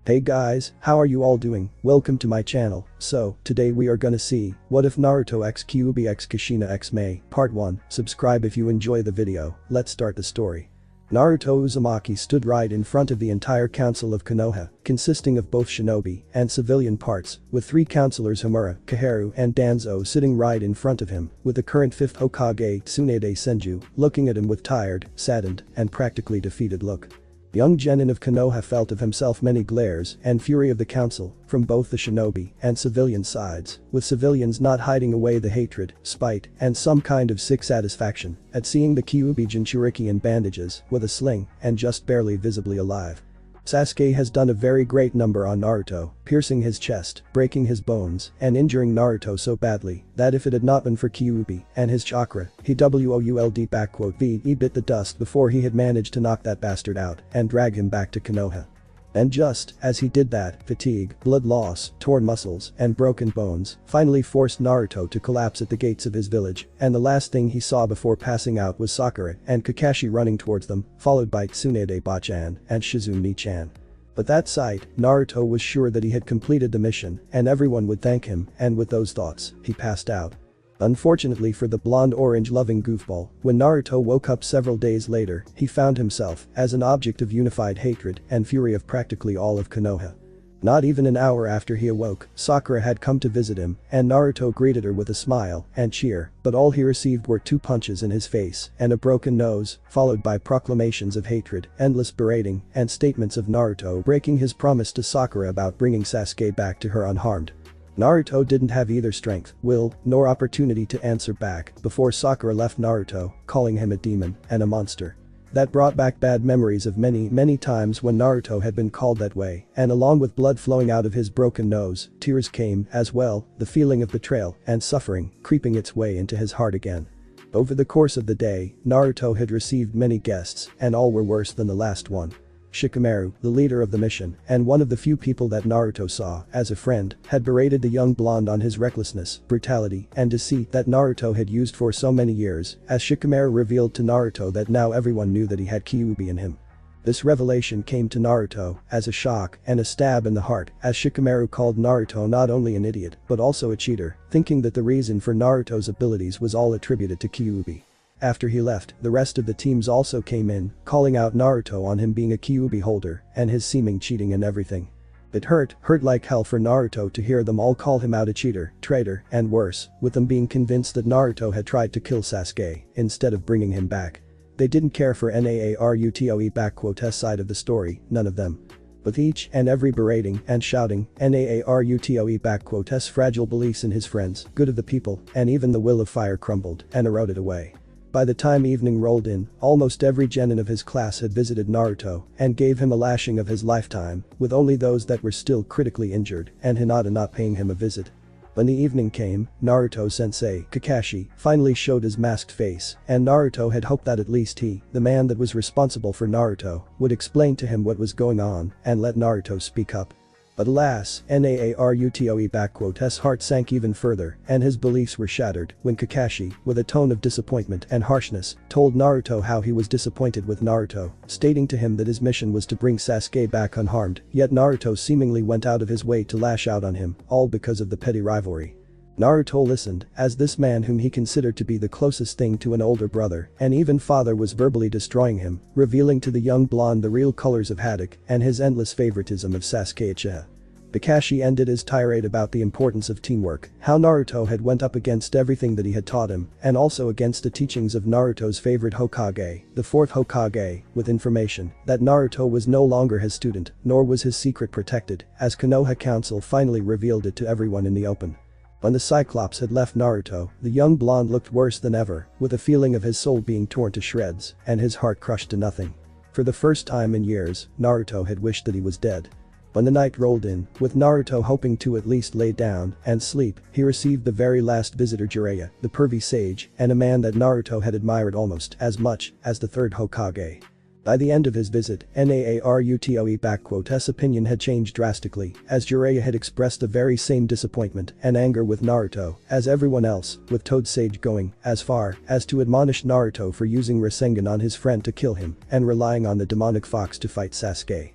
Hey guys, how are you all doing? Welcome to my channel. So, today we are gonna see, what if Naruto x Kyuubi x Kushina x Mei, part 1, subscribe if you enjoy the video, let's start the story. Naruto Uzumaki stood right in front of the entire council of Konoha, consisting of both shinobi and civilian parts, with 3 counselors Homura, Koharu and Danzo sitting right in front of him, with the current 5th Hokage Tsunade Senju looking at him with tired, saddened, and practically defeated look. Young genin of Konoha felt of himself many glares and fury of the council, from both the shinobi and civilian sides, with civilians not hiding away the hatred, spite, and some kind of sick satisfaction at seeing the Kyuubi Jinchuriki in bandages, with a sling, and just barely visibly alive. Sasuke has done a very great number on Naruto, piercing his chest, breaking his bones, and injuring Naruto so badly that if it had not been for Kyuubi and his chakra, he would bit the dust before he had managed to knock that bastard out and drag him back to Konoha. And just as he did that, fatigue, blood loss, torn muscles, and broken bones finally forced Naruto to collapse at the gates of his village, and the last thing he saw before passing out was Sakura and Kakashi running towards them, followed by Tsunade Bachan and Shizune-chan. But that sight, Naruto was sure that he had completed the mission and everyone would thank him, and with those thoughts, he passed out. Unfortunately for the blonde-orange loving goofball, when Naruto woke up several days later, he found himself as an object of unified hatred and fury of practically all of Konoha. Not even an hour after he awoke, Sakura had come to visit him, and Naruto greeted her with a smile and cheer, but all he received were 2 punches in his face and a broken nose, followed by proclamations of hatred, endless berating, and statements of Naruto breaking his promise to Sakura about bringing Sasuke back to her unharmed. Naruto didn't have either strength, will, nor opportunity to answer back before Sakura left Naruto, calling him a demon and a monster. That brought back bad memories of many times when Naruto had been called that way, and along with blood flowing out of his broken nose, tears came as well, the feeling of betrayal and suffering creeping its way into his heart again. Over the course of the day, Naruto had received many guests, and all were worse than the last one. Shikamaru, the leader of the mission, and one of the few people that Naruto saw as a friend, had berated the young blonde on his recklessness, brutality, and deceit that Naruto had used for so many years, as Shikamaru revealed to Naruto that now everyone knew that he had Kyuubi in him. This revelation came to Naruto as a shock and a stab in the heart, as Shikamaru called Naruto not only an idiot but also a cheater, thinking that the reason for Naruto's abilities was all attributed to Kyuubi. After he left, the rest of the teams also came in, calling out Naruto on him being a Kyuubi holder and his seeming cheating and everything. It hurt like hell for Naruto to hear them all call him out a cheater, traitor, and worse, with them being convinced that Naruto had tried to kill Sasuke instead of bringing him back. They didn't care for Naruto's side of the story, none of them. With each and every berating and shouting, Naruto's fragile beliefs in his friends, good of the people, and even the will of fire crumbled and eroded away. By the time evening rolled in, almost every genin of his class had visited Naruto and gave him a lashing of his lifetime, with only those that were still critically injured and Hinata not paying him a visit. When the evening came, Naruto-sensei, Kakashi, finally showed his masked face, and Naruto had hoped that at least he, the man that was responsible for Naruto, would explain to him what was going on and let Naruto speak up. But alas, Naruto's heart sank even further and his beliefs were shattered when Kakashi, with a tone of disappointment and harshness, told Naruto how he was disappointed with Naruto, stating to him that his mission was to bring Sasuke back unharmed, yet Naruto seemingly went out of his way to lash out on him, all because of the petty rivalry. Naruto listened, as this man whom he considered to be the closest thing to an older brother and even father was verbally destroying him, revealing to the young blonde the real colors of Haddock and his endless favoritism of Sasuke Uchiha. Kakashi ended his tirade about the importance of teamwork, how Naruto had went up against everything that he had taught him, and also against the teachings of Naruto's favorite Hokage, the 4th Hokage, with information that Naruto was no longer his student, nor was his secret protected, as Konoha Council finally revealed it to everyone in the open. When the Cyclops had left Naruto, the young blonde looked worse than ever, with a feeling of his soul being torn to shreds and his heart crushed to nothing. For the first time in years, Naruto had wished that he was dead. When the night rolled in, with Naruto hoping to at least lay down and sleep, he received the very last visitor Jiraiya, the pervy sage, and a man that Naruto had admired almost as much as the 3rd Hokage. By the end of his visit, Naruto's opinion had changed drastically, as Jiraiya had expressed the very same disappointment and anger with Naruto as everyone else, with Toad Sage going as far as to admonish Naruto for using Rasengan on his friend to kill him and relying on the demonic fox to fight Sasuke.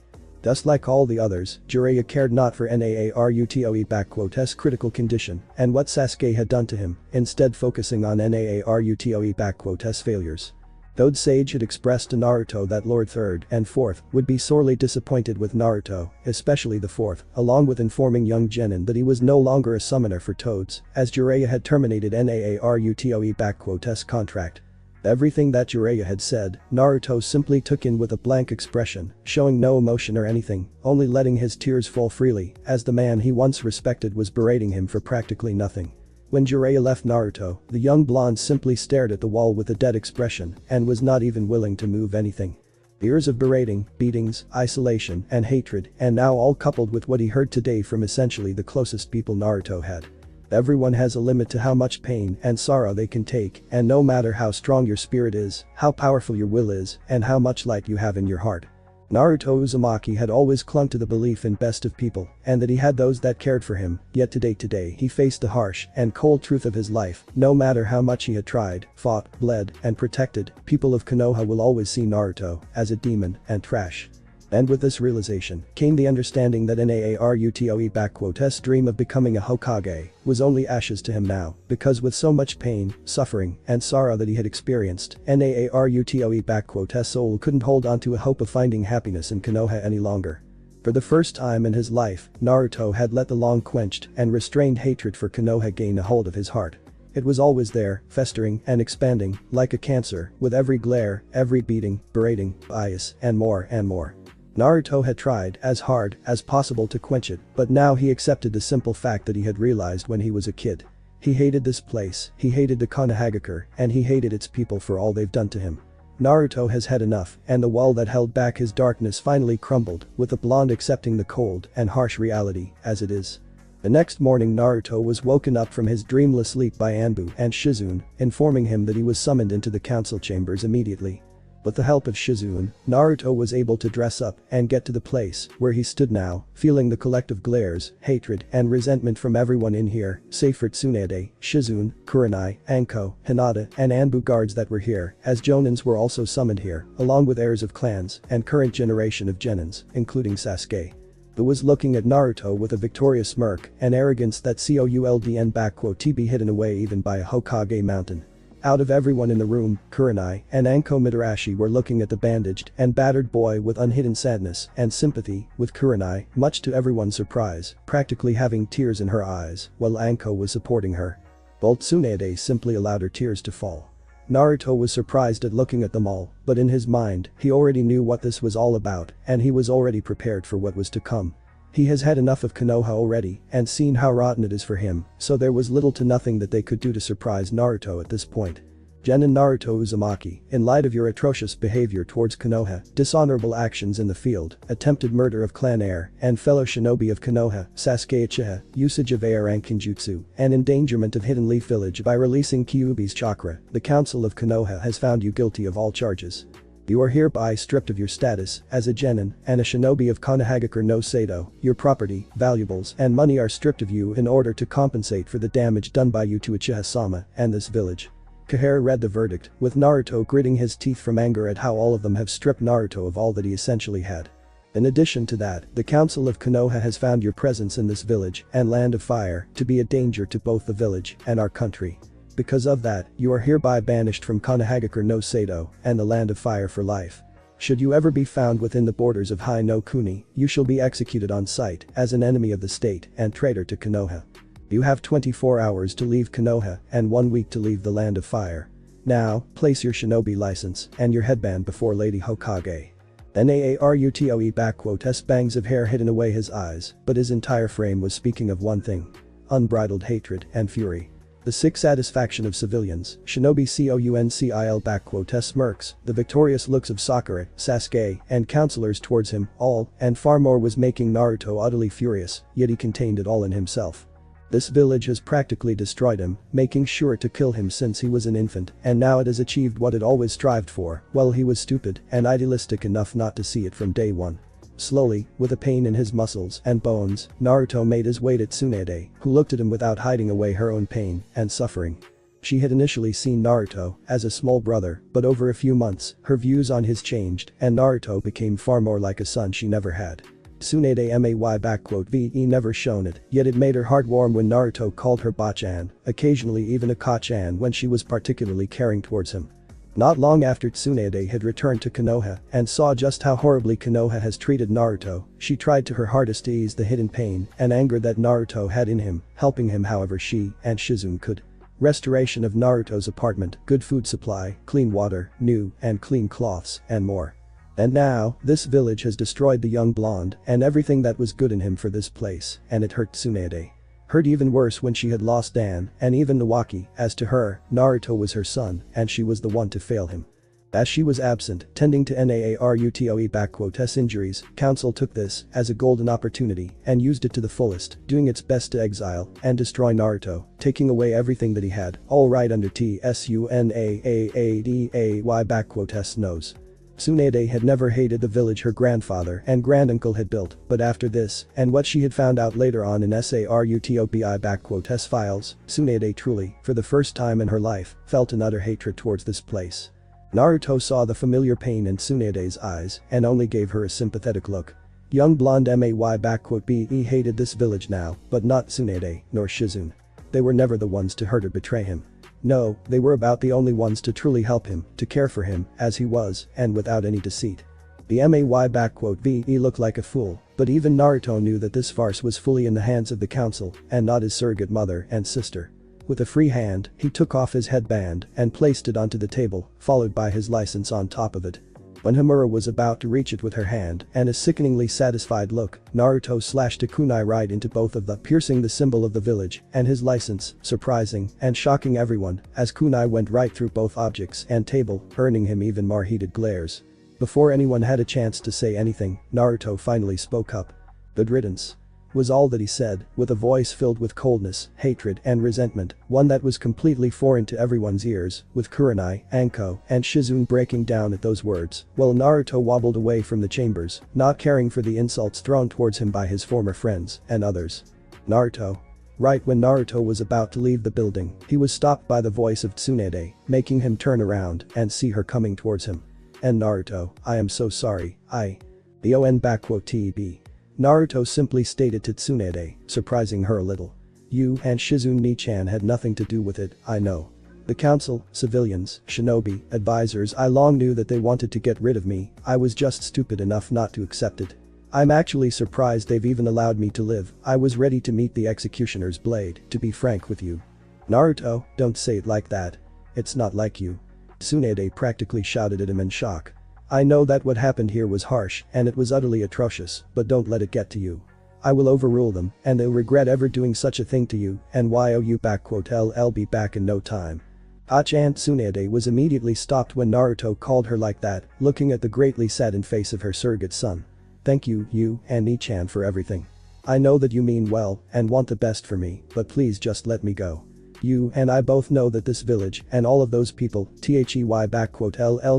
Just like all the others, Jiraiya cared not for Naruto's critical condition and what Sasuke had done to him, instead focusing on Naruto's failures. Though Sage had expressed to Naruto that Lord 3rd and 4th would be sorely disappointed with Naruto, especially the 4th, along with informing young Genin that he was no longer a summoner for Toads, as Jiraiya had terminated Naruto's contract. Everything that Jiraiya had said, Naruto simply took in with a blank expression, showing no emotion or anything, only letting his tears fall freely, as the man he once respected was berating him for practically nothing. When Jiraiya left Naruto, the young blonde simply stared at the wall with a dead expression and was not even willing to move anything. Years of berating, beatings, isolation, and hatred, and now all coupled with what he heard today from essentially the closest people Naruto had. Everyone has a limit to how much pain and sorrow they can take, and no matter how strong your spirit is, how powerful your will is, and how much light you have in your heart. Naruto Uzumaki had always clung to the belief in best of people, and that he had those that cared for him, yet today he faced the harsh and cold truth of his life. No matter how much he had tried, fought, bled, and protected, people of Konoha will always see Naruto as a demon and trash. And with this realization came the understanding that Naruto's dream of becoming a Hokage was only ashes to him now, because with so much pain, suffering, and sorrow that he had experienced, Naruto's soul couldn't hold on to a hope of finding happiness in Konoha any longer. For the first time in his life, Naruto had let the long-quenched and restrained hatred for Konoha gain a hold of his heart. It was always there, festering and expanding, like a cancer, with every glare, every beating, berating, bias, and more and more. Naruto had tried as hard as possible to quench it, but now he accepted the simple fact that he had realized when he was a kid. He hated this place, he hated the Konohagakure, and he hated its people for all they've done to him. Naruto has had enough, and the wall that held back his darkness finally crumbled, with the blonde accepting the cold and harsh reality as it is. The next morning Naruto was woken up from his dreamless sleep by Anbu and Shizune, informing him that he was summoned into the council chambers immediately. With the help of Shizune, Naruto was able to dress up and get to the place where he stood now, feeling the collective glares, hatred, and resentment from everyone in here, save for Tsunade, Shizune, Kurenai, Anko, Hinata, and Anbu guards that were here, as Jonins were also summoned here, along with heirs of clans and current generation of Genins, including Sasuke. Who was looking at Naruto with a victorious smirk and arrogance that couldn't be hidden away even by a Hokage mountain. Out of everyone in the room, Kurenai and Anko Mitarashi were looking at the bandaged and battered boy with unhidden sadness and sympathy, with Kurenai, much to everyone's surprise, practically having tears in her eyes, while Anko was supporting her. Both Tsunade simply allowed her tears to fall. Naruto was surprised at looking at them all, but in his mind, he already knew what this was all about, and he was already prepared for what was to come. He has had enough of Konoha already and seen how rotten it is for him, so there was little to nothing that they could do to surprise Naruto at this point. Genin Naruto Uzumaki, in light of your atrocious behavior towards Konoha, dishonorable actions in the field, attempted murder of clan heir and fellow shinobi of Konoha, Sasuke Uchiha, usage of A-rank Kinjutsu, and endangerment of Hidden Leaf Village by releasing Kyuubi's chakra, the Council of Konoha has found you guilty of all charges. You are hereby stripped of your status as a genin and a shinobi of Konohagakure no Sado. Your property, valuables, and money are stripped of you in order to compensate for the damage done by you to Uchiha-sama and this village. Koharu read the verdict, with Naruto gritting his teeth from anger at how all of them have stripped Naruto of all that he essentially had. In addition to that, the Council of Konoha has found your presence in this village and Land of Fire to be a danger to both the village and our country. Because of that, you are hereby banished from Konohagakure no Sado and the Land of Fire for life. Should you ever be found within the borders of Hai no Kuni, you shall be executed on sight as an enemy of the state and traitor to Konoha. You have 24 hours to leave Konoha and 1 week to leave the Land of Fire. Now, place your shinobi license and your headband before Lady Hokage. Naruto's bangs of hair hidden away his eyes, but his entire frame was speaking of one thing: unbridled hatred and fury. The sick satisfaction of civilians, shinobi council smirks, the victorious looks of Sakura, Sasuke, and counselors towards him, all, and far more was making Naruto utterly furious, yet he contained it all in himself. This village has practically destroyed him, making sure to kill him since he was an infant, and now it has achieved what it always strived for, while he was stupid and idealistic enough not to see it from day one. Slowly, with a pain in his muscles and bones, Naruto made his way to Tsunade, who looked at him without hiding away her own pain and suffering. She had initially seen Naruto as a small brother, but over a few months, her views on his changed and Naruto became far more like a son she never had. Tsunade may never shown it, yet it made her heart warm when Naruto called her Bachan, occasionally even Akachan when she was particularly caring towards him. Not long after Tsunade had returned to Konoha and saw just how horribly Konoha has treated Naruto, she tried to her hardest to ease the hidden pain and anger that Naruto had in him, helping him however she and Shizune could. Restoration of Naruto's apartment, good food supply, clean water, new and clean cloths, and more. And now, this village has destroyed the young blonde and everything that was good in him for this place, and it hurt Tsunade. Hurt even worse when she had lost Dan and even Nawaki. As to her, Naruto was her son and she was the one to fail him. As she was absent, tending to Naruto's injuries, council took this as a golden opportunity and used it to the fullest, doing its best to exile and destroy Naruto, taking away everything that he had, all right under Tsunaada's nose. Tsunade had never hated the village her grandfather and granduncle had built, but after this, and what she had found out later on in Sarutobi's files, Tsunade truly, for the first time in her life, felt an utter hatred towards this place. Naruto saw the familiar pain in Tsunade's eyes and only gave her a sympathetic look. Young blonde May hated this village now, but not Tsunade, nor Shizune. They were never the ones to hurt or betray him. No, they were about the only ones to truly help him, to care for him, as he was, and without any deceit. The May looked like a fool, but even Naruto knew that this farce was fully in the hands of the council, and not his surrogate mother and sister. With a free hand, he took off his headband and placed it onto the table, followed by his license on top of it. When Homura was about to reach it with her hand and a sickeningly satisfied look, Naruto slashed a kunai right into both of them, piercing the symbol of the village and his license, surprising and shocking everyone as kunai went right through both objects and table, earning him even more heated glares. Before anyone had a chance to say anything, Naruto finally spoke up. "Good riddance," was all that he said, with a voice filled with coldness, hatred and resentment, one that was completely foreign to everyone's ears, with Kurenai, Anko, and Shizune breaking down at those words, while Naruto wobbled away from the chambers, not caring for the insults thrown towards him by his former friends and others. Naruto. Right when Naruto was about to leave the building, he was stopped by the voice of Tsunade, making him turn around and see her coming towards him. "And Naruto, I am so sorry, TB. Naruto simply stated to Tsunade, surprising her a little. "You and Shizune Nichan had nothing to do with it, I know. The council, civilians, shinobi, advisors, I long knew that they wanted to get rid of me, I was just stupid enough not to accept it. I'm actually surprised they've even allowed me to live, I was ready to meet the executioner's blade, to be frank with you." "Naruto, don't say it like that. It's not like you." Tsunade practically shouted at him in shock. "I know that what happened here was harsh and it was utterly atrocious, but don't let it get to you. I will overrule them and they'll regret ever doing such a thing to you and I'll be back in no time." Aunt Tsunade was immediately stopped when Naruto called her like that, looking at the greatly saddened face of her surrogate son. "Thank you, you and Nichan for everything. I know that you mean well and want the best for me, but please just let me go. You and I both know that this village and all of those people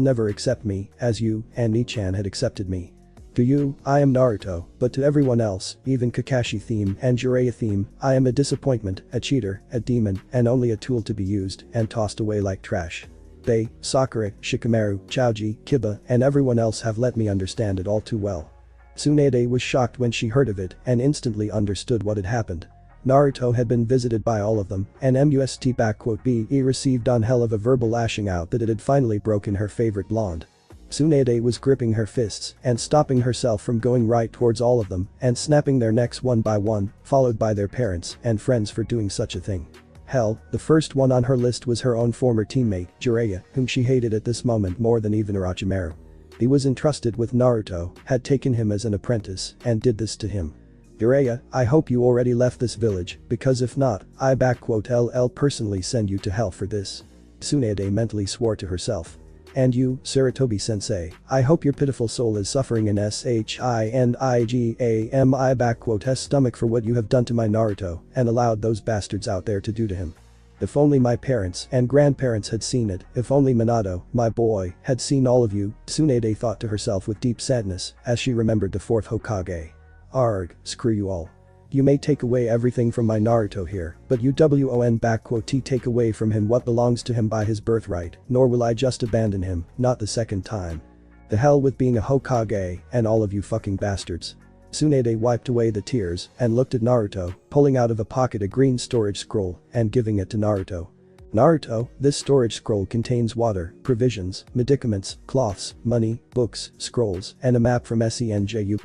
never accept me as you and Nichan had accepted me. To you, I am Naruto, but to everyone else, even Kakashi theme and Jiraiya theme, I am a disappointment, a cheater, a demon, and only a tool to be used and tossed away like trash. They, Sakura, Shikamaru, Choji, Kiba, and everyone else have let me understand it all too well." Tsunade was shocked when she heard of it and instantly understood what had happened. Naruto had been visited by all of them, and MUST_BE received on hell of a verbal lashing out that it had finally broken her favorite blonde. Tsunade was gripping her fists and stopping herself from going right towards all of them and snapping their necks one by one, followed by their parents and friends for doing such a thing. Hell, the first one on her list was her own former teammate, Jiraiya, whom she hated at this moment more than even Orochimaru. He was entrusted with Naruto, had taken him as an apprentice, and did this to him. "Jiraiya, I hope you already left this village, because if not, I'll personally send you to hell for this." Tsunade mentally swore to herself. "And you, Sarutobi-sensei, I hope your pitiful soul is suffering in SHINIGAMI stomach for what you have done to my Naruto and allowed those bastards out there to do to him. If only my parents and grandparents had seen it, if only Minato, my boy, had seen all of you," Tsunade thought to herself with deep sadness as she remembered the fourth Hokage. "Arg, screw you all. You may take away everything from my Naruto here, but you won't take away from him what belongs to him by his birthright, nor will I just abandon him, not the second time. The hell with being a Hokage and all of you fucking bastards." Tsunade wiped away the tears and looked at Naruto, pulling out of a pocket a green storage scroll and giving it to Naruto. Naruto, this storage scroll contains water, provisions, medicaments, cloths, money, books, scrolls, and a map from Senju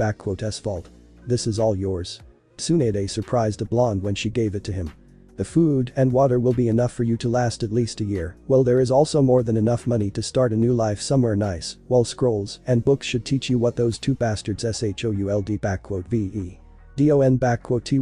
vault. This is all yours. Tsunade surprised the blonde when she gave it to him. The food and water will be enough for you to last at least a year. Well, there is also more than enough money to start a new life somewhere nice, while scrolls and books should teach you what those two bastards should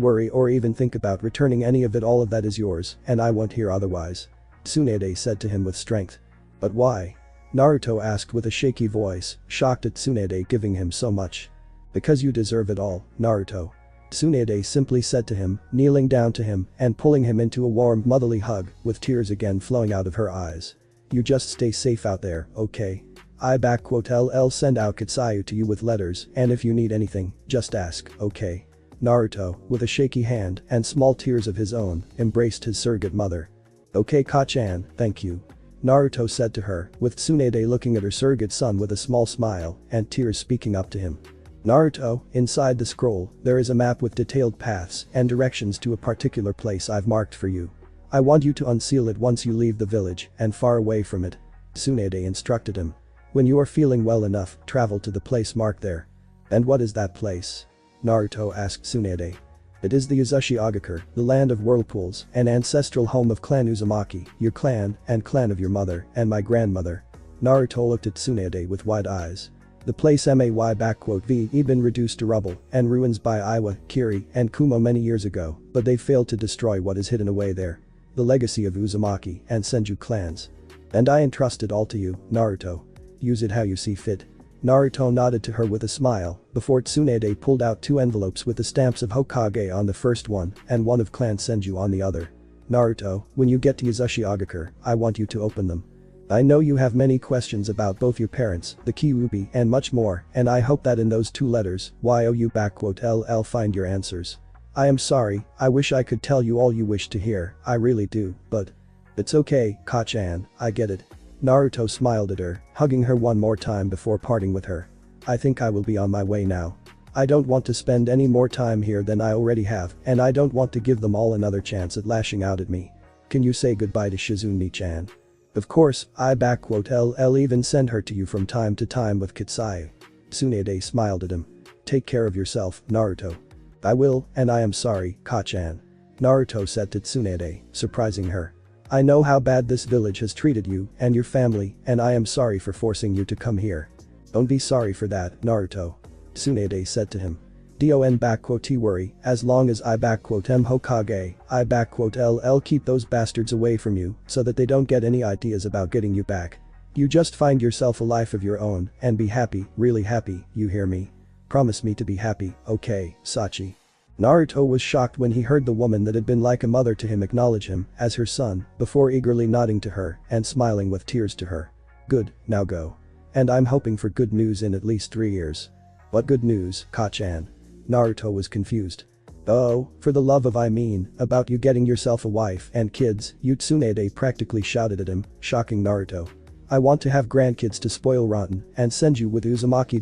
worry or even think about returning any of it. All of that is yours, and I won't hear otherwise. Tsunade said to him with strength. But why? Naruto asked with a shaky voice, shocked at Tsunade giving him so much. Because you deserve it all, Naruto. Tsunade simply said to him, kneeling down to him and pulling him into a warm motherly hug with tears again flowing out of her eyes. You just stay safe out there, okay? I'll send out Kitsayu to you with letters, and if you need anything, just ask, okay? Naruto, with a shaky hand and small tears of his own, embraced his surrogate mother. Okay Ka-chan, thank you. Naruto said to her, with Tsunade looking at her surrogate son with a small smile and tears speaking up to him. Naruto, inside the scroll, there is a map with detailed paths and directions to a particular place I've marked for you. I want you to unseal it once you leave the village and far away from it. Tsunade instructed him. When you are feeling well enough, travel to the place marked there. And what is that place? Naruto asked Tsunade. It is the Uzashigakure, the land of whirlpools, an ancestral home of Clan Uzumaki, your clan, and clan of your mother, and my grandmother. Naruto looked at Tsunade with wide eyes. The place may been reduced to rubble and ruins by Iwa, Kiri, and Kumo many years ago, but they failed to destroy what is hidden away there. The legacy of Uzumaki and Senju clans. And I entrust it all to you, Naruto. Use it how you see fit. Naruto nodded to her with a smile before Tsunade pulled out 2 envelopes with the stamps of Hokage on the first one and one of Clan Senju on the other. Naruto, when you get to Uzashigakure, I want you to open them. I know you have many questions about both your parents, the Kyuubi, and much more, and I hope that in those 2 letters, you'll find your answers. I am sorry, I wish I could tell you all you wish to hear, I really do, but. It's okay, Ka-chan, I get it. Naruto smiled at her, hugging her one more time before parting with her. I think I will be on my way now. I don't want to spend any more time here than I already have, and I don't want to give them all another chance at lashing out at me. Can you say goodbye to Shizune-chan? Of course, I'll even send her to you from time to time with Kitsayu. Tsunade smiled at him. Take care of yourself, Naruto. I will, and I am sorry, Ka-chan. Naruto said to Tsunade, surprising her. I know how bad this village has treated you and your family, and I am sorry for forcing you to come here. Don't be sorry for that, Naruto. Tsunade said to him. Worry, as long as I am Hokage, I'll keep those bastards away from you so that they don't get any ideas about getting you back. You just find yourself a life of your own and be happy, really happy, you hear me? Promise me to be happy, okay, Sachi. Naruto was shocked when he heard the woman that had been like a mother to him acknowledge him as her son before eagerly nodding to her and smiling with tears to her. Good, now go. And I'm hoping for good news in at least 3 years. What good news, Ka-chan? Naruto was confused. Oh, for the love of about you getting yourself a wife and kids, Tsunade practically shouted at him, shocking Naruto. I want to have grandkids to spoil rotten and send you with Uzumaki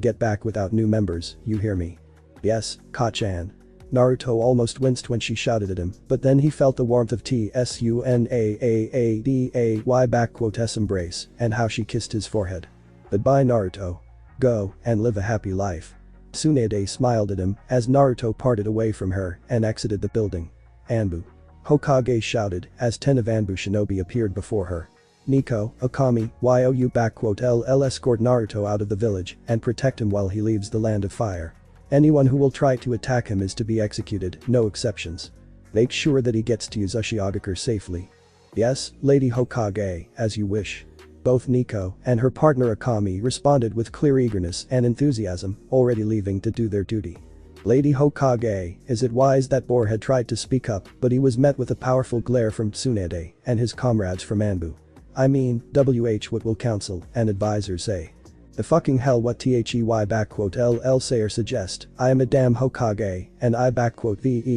get back without new members, you hear me? Yes, Ka-chan. Naruto almost winced when she shouted at him, but then he felt the warmth of Tsunaada's embrace and how she kissed his forehead. Goodbye Naruto. Go and live a happy life. Tsunade smiled at him as Naruto parted away from her and exited the building. Anbu. Hokage shouted as 10 of Anbu shinobi appeared before her. Nico, Okami, I'll escort Naruto out of the village and protect him while he leaves the land of fire. Anyone who will try to attack him is to be executed, no exceptions. Make sure that he gets to Uzashigakure safely. Yes, Lady Hokage, as you wish. Both Nico and her partner Akami responded with clear eagerness and enthusiasm, already leaving to do their duty. Lady Hokage, is it wise that Boar had tried to speak up but he was met with a powerful glare from Tsunade and his comrades from Anbu. What will council and advisors say? The fucking hell what LL say or suggest, I am a damn Hokage and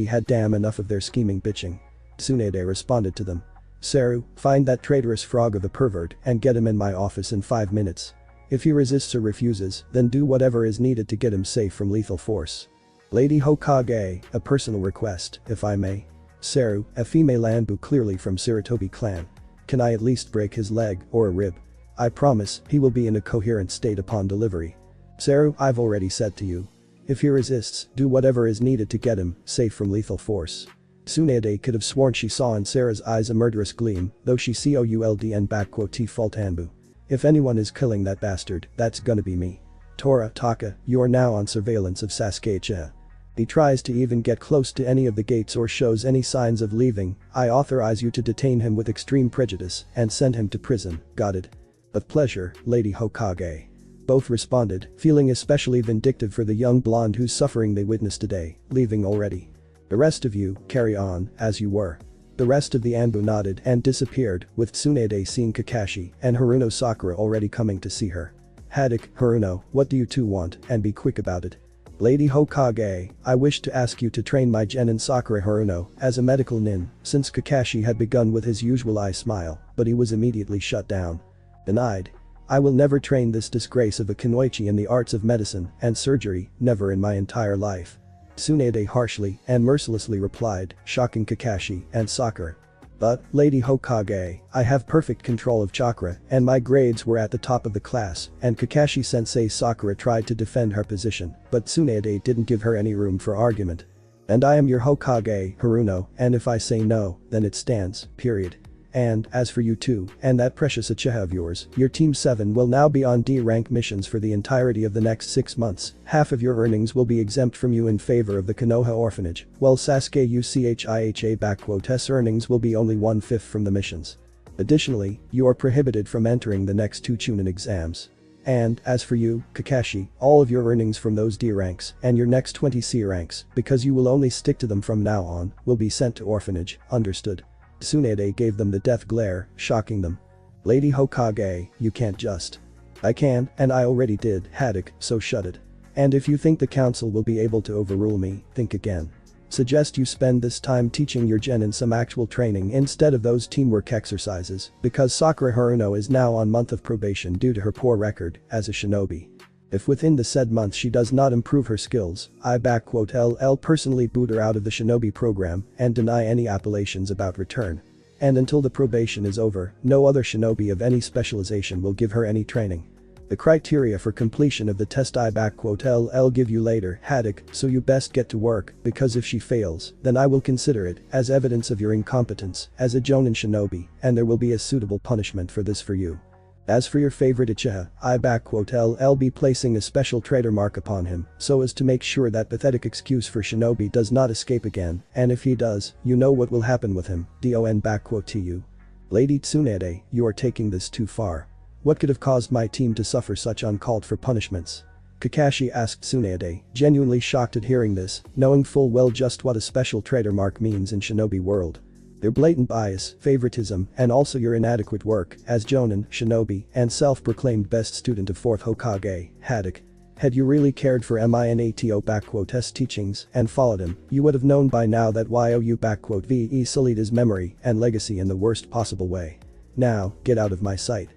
had damn enough of their scheming bitching. Tsunade responded to them. Seru, find that traitorous frog of a pervert and get him in my office in 5 minutes. If he resists or refuses, then do whatever is needed to get him safe from lethal force. Lady Hokage, a personal request, if I may. Saru, a female Anbu clearly from Sarutobi clan. Can I at least break his leg or a rib? I promise he will be in a coherent state upon delivery. Saru, I've already said to you. If he resists, do whatever is needed to get him safe from lethal force. Tsunade could have sworn she saw in Sarah's eyes a murderous gleam, though she could T fault Anbu. If anyone is killing that bastard, that's gonna be me. Tora, Taka, you are now on surveillance of Sasuke Uchiha. He tries to even get close to any of the gates or shows any signs of leaving, I authorize you to detain him with extreme prejudice and send him to prison, got it? With pleasure, Lady Hokage. Both responded, feeling especially vindictive for the young blonde whose suffering they witnessed today, leaving already. The rest of you, carry on, as you were. The rest of the Anbu nodded and disappeared, with Tsunade seeing Kakashi and Haruno Sakura already coming to see her. Haddock, Haruno, what do you two want, and be quick about it. Lady Hokage, I wish to ask you to train my genin Sakura Haruno as a medical nin, since Kakashi had begun with his usual eye smile, but he was immediately shut down. Denied. I will never train this disgrace of a kunoichi in the arts of medicine and surgery, never in my entire life. Tsunade harshly and mercilessly replied, shocking Kakashi and Sakura. But, Lady Hokage, I have perfect control of chakra and my grades were at the top of the class, and Kakashi-sensei Sakura tried to defend her position, but Tsunade didn't give her any room for argument. And I am your Hokage, Haruno, and if I say no, then it stands, period. And, as for you two, and that precious Uchiha of yours, your Team 7 will now be on D-rank missions for the entirety of the next 6 months, half of your earnings will be exempt from you in favor of the Konoha orphanage, while Sasuke Uchiha's earnings will be only 1/5 from the missions. Additionally, you are prohibited from entering the next 2 Chunin exams. And, as for you, Kakashi, all of your earnings from those D ranks and your next 20 C ranks, because you will only stick to them from now on, will be sent to orphanage, understood? Tsunade gave them the death glare, shocking them. Lady Hokage, you can't just. I can, and I already did, Haddock, so shut it. And if you think the council will be able to overrule me, think again. Suggest you spend this time teaching your genin some actual training instead of those teamwork exercises, because Sakura Haruno is now on month of probation due to her poor record as a shinobi. If within the said month she does not improve her skills, I personally boot her out of the shinobi program and deny any appellations about return. And until the probation is over, no other shinobi of any specialization will give her any training. The criteria for completion of the test I'll give you later, Haddock, so you best get to work, because if she fails, then I will consider it as evidence of your incompetence as a Jonin shinobi, and there will be a suitable punishment for this for you. As for your favorite Uchiha, I'll be placing a special traitor mark upon him, so as to make sure that pathetic excuse for shinobi does not escape again, and if he does, you know what will happen with him, to. Lady Tsunade, you are taking this too far. What could have caused my team to suffer such uncalled for punishments? Kakashi asked Tsunade, genuinely shocked at hearing this, knowing full well just what a special traitor mark means in shinobi world. Their blatant bias, favoritism, and also your inadequate work as Jonin, shinobi, and self-proclaimed best student of 4th Hokage, Haddock. Had you really cared for Minato teachings and followed him, you would have known by now that VE sullied his memory and legacy in the worst possible way. Now, get out of my sight.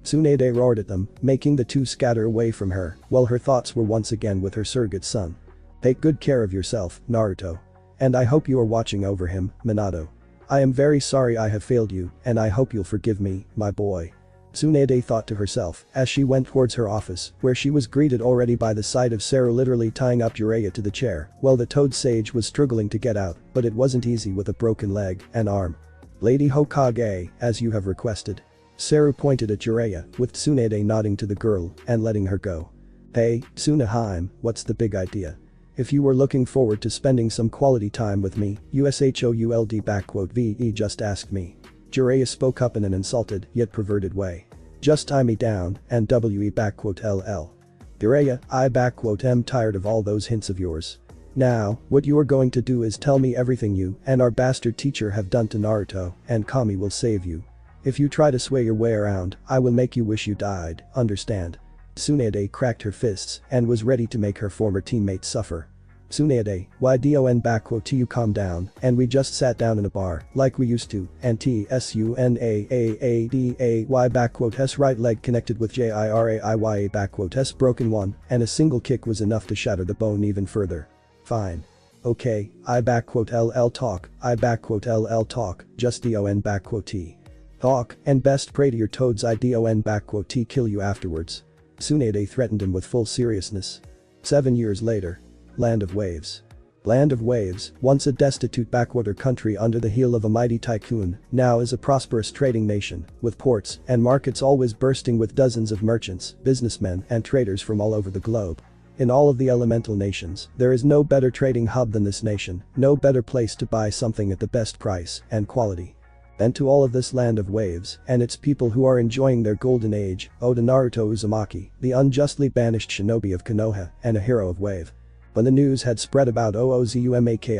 Tsunade roared at them, making the two scatter away from her, while her thoughts were once again with her surrogate son. Take good care of yourself, Naruto. And I hope you are watching over him, Minato. I am very sorry I have failed you, and I hope you'll forgive me, my boy. Tsunade thought to herself as she went towards her office, where she was greeted already by the sight of Saru literally tying up Jiraiya to the chair, while the Toad Sage was struggling to get out, but it wasn't easy with a broken leg and arm. Lady Hokage, as you have requested. Saru pointed at Jiraiya, with Tsunade nodding to the girl and letting her go. Hey, Tsunaheim, what's the big idea? If you were looking forward to spending some quality time with me, VE just asked me. Jiraiya spoke up in an insulted yet perverted way. Just tie me down and WE_LL. Jiraiya, I'm tired of all those hints of yours. Now, what you are going to do is tell me everything you and our bastard teacher have done to Naruto, and Kami will save you. If you try to sway your way around, I will make you wish you died, understand? Tsunade cracked her fists and was ready to make her former teammate suffer. Tsuneade, why don you calm down, and we just sat down in a bar, like we used to, and tsunaaaday right leg connected with jiraiya broken one, and a single kick was enough to shatter the bone even further. Fine. Okay, ll talk, just t. Talk, and best pray to your toads t kill you afterwards. Tsuneade threatened him with full seriousness. 7 years later. Land of Waves. Land of Waves, once a destitute backwater country under the heel of a mighty tycoon, now is a prosperous trading nation, with ports and markets always bursting with dozens of merchants, businessmen, and traders from all over the globe. In all of the elemental nations, there is no better trading hub than this nation, no better place to buy something at the best price and quality. And to all of this land of waves, and its people who are enjoying their golden age, owe to Naruto Uzumaki, the unjustly banished shinobi of Konoha, and a hero of wave. When the news had spread about Oozumaki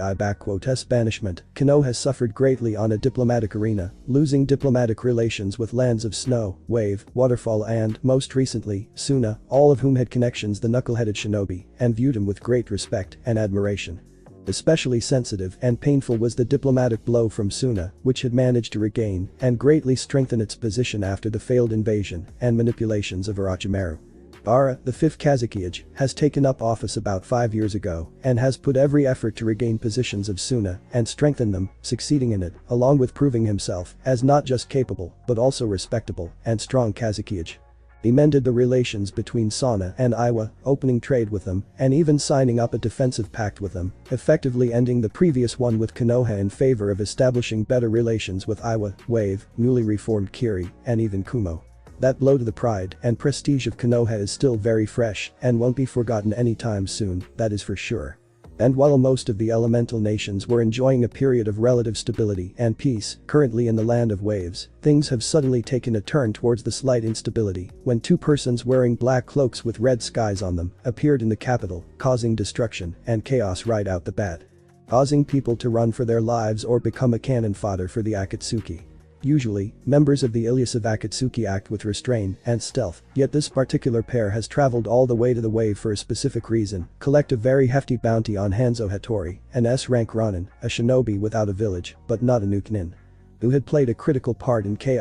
banishment, Konoha suffered greatly on a diplomatic arena, losing diplomatic relations with lands of snow, wave, waterfall and, most recently, Suna, all of whom had connections the knuckle-headed shinobi, and viewed him with great respect and admiration. Especially sensitive and painful was the diplomatic blow from Suna, which had managed to regain and greatly strengthen its position after the failed invasion and manipulations of Orochimaru. Ara, the 5th Kazekage, has taken up office about 5 years ago and has put every effort to regain positions of Suna and strengthen them, succeeding in it, along with proving himself as not just capable but also respectable and strong Kazekage. He mended the relations between Sana and Iwa, opening trade with them, and even signing up a defensive pact with them, effectively ending the previous one with Konoha in favor of establishing better relations with Iwa, Wave, newly reformed Kiri, and even Kumo. That blow to the pride and prestige of Konoha is still very fresh and won't be forgotten anytime soon, that is for sure. And while most of the elemental nations were enjoying a period of relative stability and peace, currently in the land of waves, things have suddenly taken a turn towards the slight instability when 2 persons wearing black cloaks with red skies on them appeared in the capital, causing destruction and chaos right out the bat. Causing people to run for their lives or become a cannon fodder for the Akatsuki. Usually, members of the elusive Akatsuki act with restraint and stealth, yet this particular pair has traveled all the way to the wave for a specific reason, collect a very hefty bounty on Hanzo Hattori, an S-rank Ronin, a shinobi without a village, but not a nuke-nin, who had played a critical part in Kiri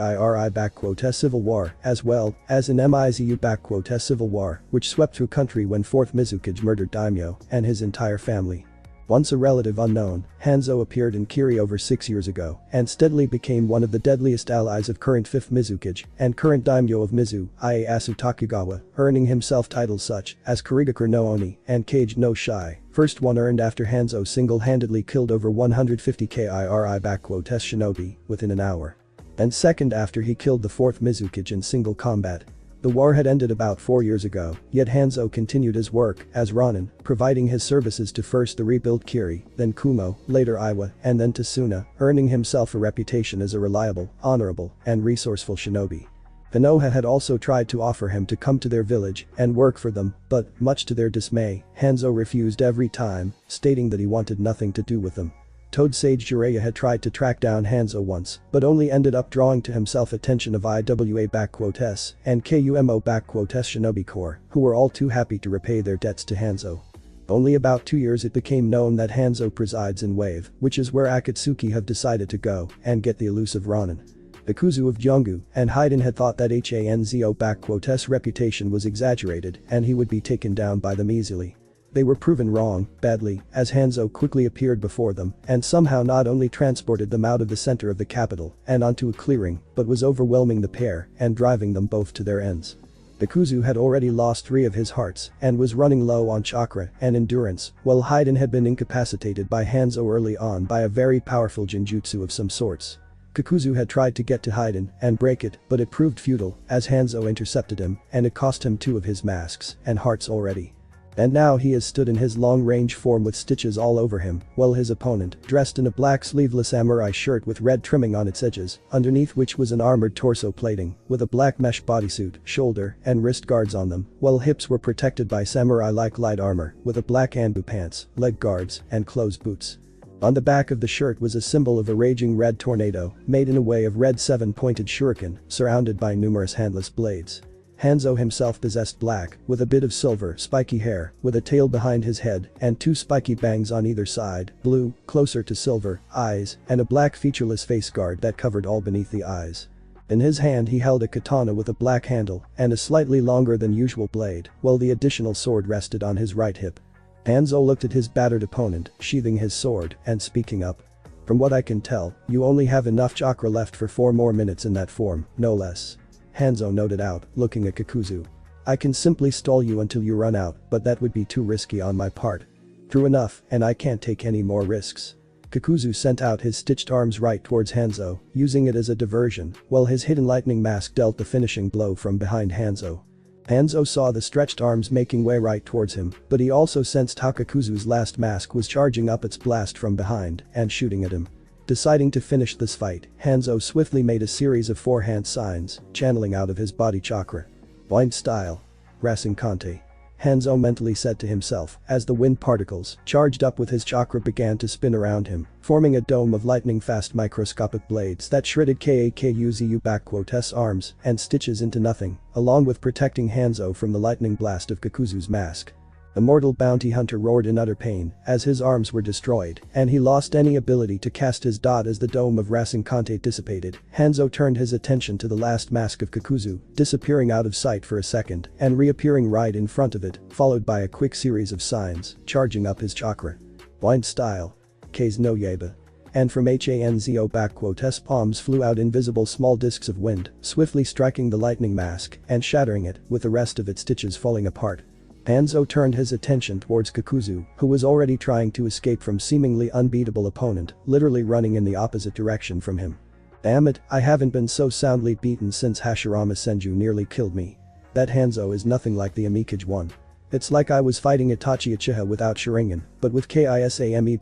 Civil War as well as in Mizu Civil War, which swept through country when 4th Mizukage murdered Daimyo and his entire family. Once a relative unknown, Hanzo appeared in Kiri over 6 years ago and steadily became one of the deadliest allies of current 5th Mizukage and current daimyo of Mizu, Ieyasu Tokugawa, earning himself titles such as Kurigakur no Oni and Caged no Shai, first one earned after Hanzo single-handedly killed over 150 Kiri shinobi within an hour. And second after he killed the 4th Mizukage in single combat. The war had ended about 4 years ago, yet Hanzo continued his work as Ronin, providing his services to first the rebuilt Kiri, then Kumo, later Iwa, and then to Suna, earning himself a reputation as a reliable, honorable, and resourceful shinobi. Konoha had also tried to offer him to come to their village and work for them, but, much to their dismay, Hanzo refused every time, stating that he wanted nothing to do with them. Toad Sage Jiraiya had tried to track down Hanzo once, but only ended up drawing to himself attention of IWA-S and KUMO-S Shinobi Corps, who were all too happy to repay their debts to Hanzo. Only about 2 years it became known that Hanzo presides in Wave, which is where Akatsuki have decided to go and get the elusive Ronin. Ikuzu of Gyeonggu and Haiden had thought that Hanzo-S reputation was exaggerated and he would be taken down by them easily. They were proven wrong, badly, as Hanzo quickly appeared before them and somehow not only transported them out of the center of the capital and onto a clearing, but was overwhelming the pair and driving them both to their ends. Ikuzu had already lost 3 of his hearts and was running low on chakra and endurance, while Haiden had been incapacitated by Hanzo early on by a very powerful genjutsu of some sorts. Kikuzu had tried to get to Haiden and break it, but it proved futile as Hanzo intercepted him and it cost him 2 of his masks and hearts already. And now he has stood in his long-range form with stitches all over him, while his opponent, dressed in a black sleeveless samurai shirt with red trimming on its edges, underneath which was an armored torso plating, with a black mesh bodysuit, shoulder, and wrist guards on them, while hips were protected by samurai-like light armor, with a black anbu pants, leg guards, and closed boots. On the back of the shirt was a symbol of a raging red tornado, made in a way of red 7-pointed shuriken, surrounded by numerous handless blades. Hanzo himself possessed black, with a bit of silver, spiky hair, with a tail behind his head, and two spiky bangs on either side, blue, closer to silver, eyes, and a black featureless face guard that covered all beneath the eyes. In his hand he held a katana with a black handle and a slightly longer than usual blade, while the additional sword rested on his right hip. Hanzo looked at his battered opponent, sheathing his sword, and speaking up. "From what I can tell, you only have enough chakra left for 4 more minutes in that form, no less." Hanzo nodded out, looking at Kakuzu. "I can simply stall you until you run out, but that would be too risky on my part. True enough, and I can't take any more risks." Kakuzu sent out his stitched arms right towards Hanzo, using it as a diversion, while his hidden lightning mask dealt the finishing blow from behind Hanzo. Hanzo saw the stretched arms making way right towards him, but he also sensed how Kakuzu's last mask was charging up its blast from behind and shooting at him. Deciding to finish this fight, Hanzo swiftly made a series of 4 hand signs, channeling out of his body chakra. "Blind style. Rasengan." Hanzo mentally said to himself as the wind particles, charged up with his chakra, began to spin around him, forming a dome of lightning-fast microscopic blades that shredded Kakuzu's arms and stitches into nothing, along with protecting Hanzo from the lightning blast of Kakuzu's mask. The mortal bounty hunter roared in utter pain as his arms were destroyed and he lost any ability to cast his dot as the dome of Rasengan dissipated. Hanzo turned his attention to the last mask of Kakuzu, disappearing out of sight for a second and reappearing right in front of it, followed by a quick series of signs, charging up his chakra. "Blind style. K's no Yaba." And from Hanzo's palms flew out invisible small discs of wind, swiftly striking the lightning mask and shattering it, with the rest of its stitches falling apart. Hanzo turned his attention towards Kakuzu, who was already trying to escape from seemingly unbeatable opponent, literally running in the opposite direction from him. "Damn it, I haven't been so soundly beaten since Hashirama Senju nearly killed me. That Hanzo is nothing like the Amikage one. It's like I was fighting Itachi Uchiha without Sharingan, but with Kisame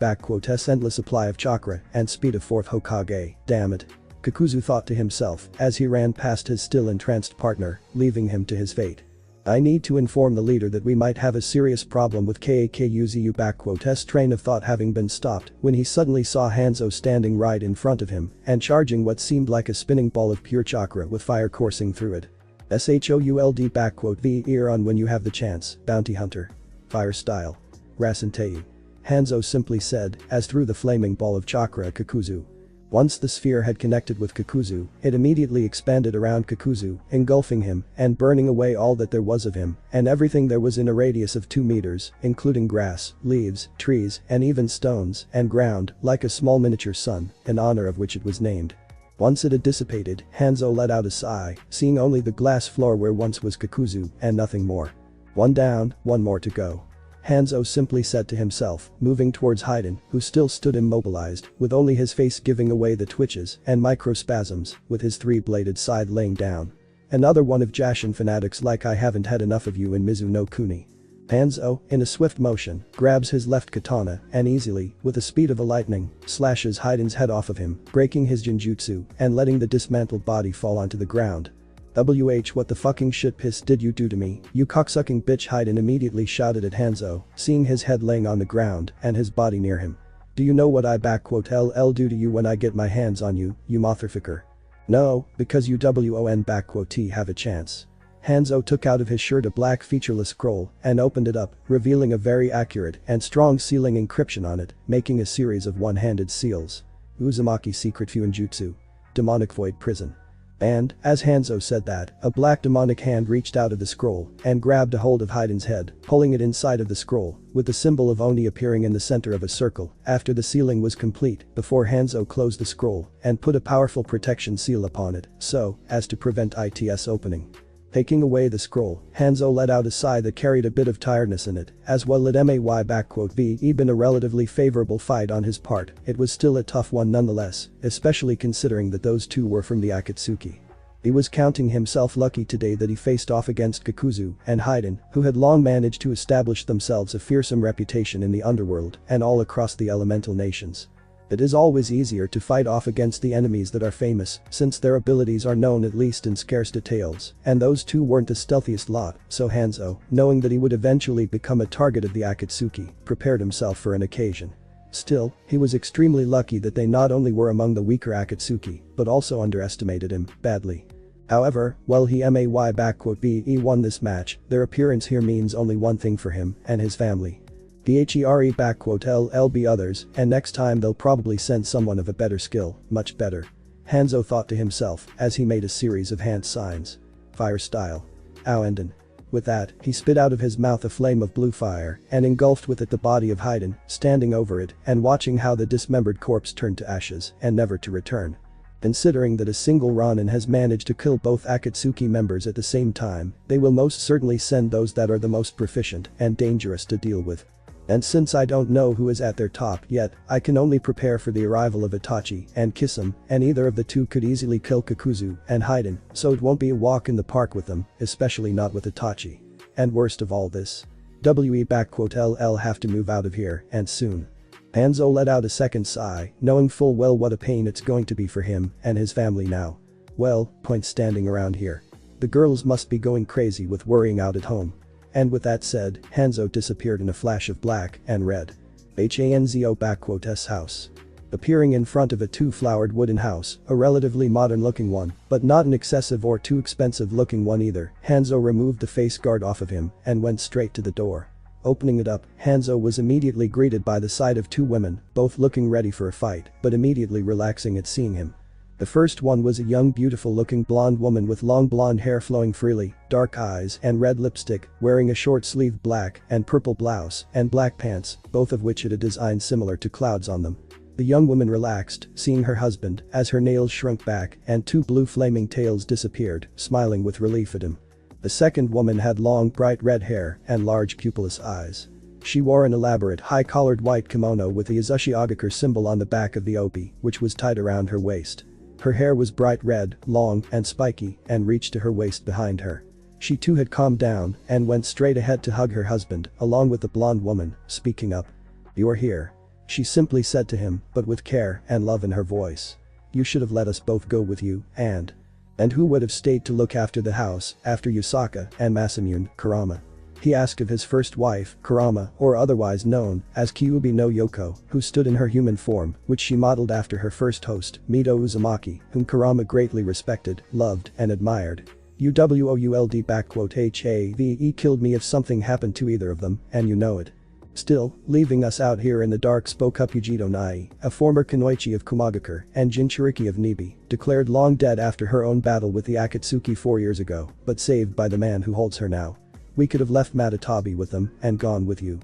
endless supply of chakra and speed of 4th Hokage, damn it." Kakuzu thought to himself as he ran past his still entranced partner, leaving him to his fate. "I need to inform the leader that we might have a serious problem with Kakuzu. Train of thought having been stopped when he suddenly saw Hanzo standing right in front of him and charging what seemed like a spinning ball of pure chakra with fire coursing through it. "Should "V ear on when you have the chance, bounty hunter. Fire style. Rasengan," Hanzo simply said as threw the flaming ball of chakra at Kakuzu. Once the sphere had connected with Kakuzu, it immediately expanded around Kakuzu, engulfing him and burning away all that there was of him and everything there was in a radius of 2 meters, including grass, leaves, trees, and even stones and ground, like a small miniature sun, in honor of which it was named. Once it had dissipated, Hanzo let out a sigh, seeing only the glass floor where once was Kakuzu and nothing more. "One down, 1 more to go," Hanzo simply said to himself, moving towards Haiden, who still stood immobilized, with only his face giving away the twitches and microspasms, with his 3-bladed scythe laying down. "Another one of Jashin fanatics like I haven't had enough of you in Mizu no Kuni." Hanzo, in a swift motion, grabs his left katana and easily, with the speed of a lightning, slashes Haiden's head off of him, breaking his genjutsu and letting the dismantled body fall onto the ground. "What the fucking shit piss did you do to me, you cocksucking bitch?" Haiden immediately shouted at Hanzo, seeing his head laying on the ground and his body near him. "Do you know what I LL do to you when I get my hands on you, you motherfucker?" "No, because you T have a chance." Hanzo took out of his shirt a black featureless scroll and opened it up, revealing a very accurate and strong sealing encryption on it, making a series of one-handed seals. "Uzumaki Secret Fuinjutsu. Demonic Void Prison." And, as Hanzo said that, a black demonic hand reached out of the scroll and grabbed a hold of Haiden's head, pulling it inside of the scroll, with the symbol of Oni appearing in the center of a circle after the sealing was complete, before Hanzo closed the scroll and put a powerful protection seal upon it, so as to prevent its opening. Taking away the scroll, Hanzo let out a sigh that carried a bit of tiredness in it, as well it may been a relatively favorable fight on his part, it was still a tough one nonetheless, especially considering that those two were from the Akatsuki. He was counting himself lucky today that he faced off against Kakuzu and Haiden, who had long managed to establish themselves a fearsome reputation in the underworld and all across the elemental nations. It is always easier to fight off against the enemies that are famous, since their abilities are known at least in scarce details, and those two weren't the stealthiest lot, so Hanzo, knowing that he would eventually become a target of the Akatsuki, prepared himself for an occasion. Still, he was extremely lucky that they not only were among the weaker Akatsuki, but also underestimated him, badly. However, while he may won this match, their appearance here means only one thing for him and his family. There be others, and next time they'll probably send someone of a better skill, much better. Hanzo thought to himself as he made a series of hand signs. Fire style. Enden. With that, he spit out of his mouth a flame of blue fire and engulfed with it the body of Haiden, standing over it and watching how the dismembered corpse turned to ashes and never to return. Considering that a single Ronin has managed to kill both Akatsuki members at the same time, they will most certainly send those that are the most proficient and dangerous to deal with. And since I don't know who is at their top yet, I can only prepare for the arrival of Itachi and Kisame, and either of the two could easily kill Kakuzu and Haiden, so it won't be a walk in the park with them, especially not with Itachi. And worst of all this. LL have to move out of here, and soon. Hanzo let out a second sigh, knowing full well what a pain it's going to be for him and his family now. Well, point standing around here. The girls must be going crazy with worrying out at home. And with that said, Hanzo disappeared in a flash of black and red. Hanzo house. Appearing in front of a two-flowered wooden house, a relatively modern-looking one, but not an excessive or too expensive-looking one either, Hanzo removed the face guard off of him and went straight to the door. Opening it up, Hanzo was immediately greeted by the sight of two women, both looking ready for a fight, but immediately relaxing at seeing him. The first one was a young beautiful-looking blonde woman with long blonde hair flowing freely, dark eyes and red lipstick, wearing a short-sleeved black and purple blouse and black pants, both of which had a design similar to clouds on them. The young woman relaxed, seeing her husband, as her nails shrunk back and two blue flaming tails disappeared, smiling with relief at him. The second woman had long bright red hair and large pupilless eyes. She wore an elaborate high-collared white kimono with the Uzashigakure symbol on the back of the obi, which was tied around her waist. Her hair was bright red, long and spiky, and reached to her waist behind her. She too had calmed down and went straight ahead to hug her husband, along with the blonde woman, speaking up. "You're here," she simply said to him, but with care and love in her voice. "You should have let us both go with you, and who would have stayed to look after the house after Yusaka and Masamune, Kurama?" He asked of his first wife, Kurama, or otherwise known as Kyuubi no Yoko, who stood in her human form, which she modeled after her first host, Mito Uzumaki, whom Kurama greatly respected, loved, and admired. "Have killed me if something happened to either of them, and you know it. Still, leaving us out here in the dark," spoke up Yujito Nai, a former Kunoichi of Kumagakure and Jinchuriki of Nibi, declared long dead after her own battle with the Akatsuki 4 years ago, but saved by the man who holds her now. "We could have left Matatabi with them and gone with you."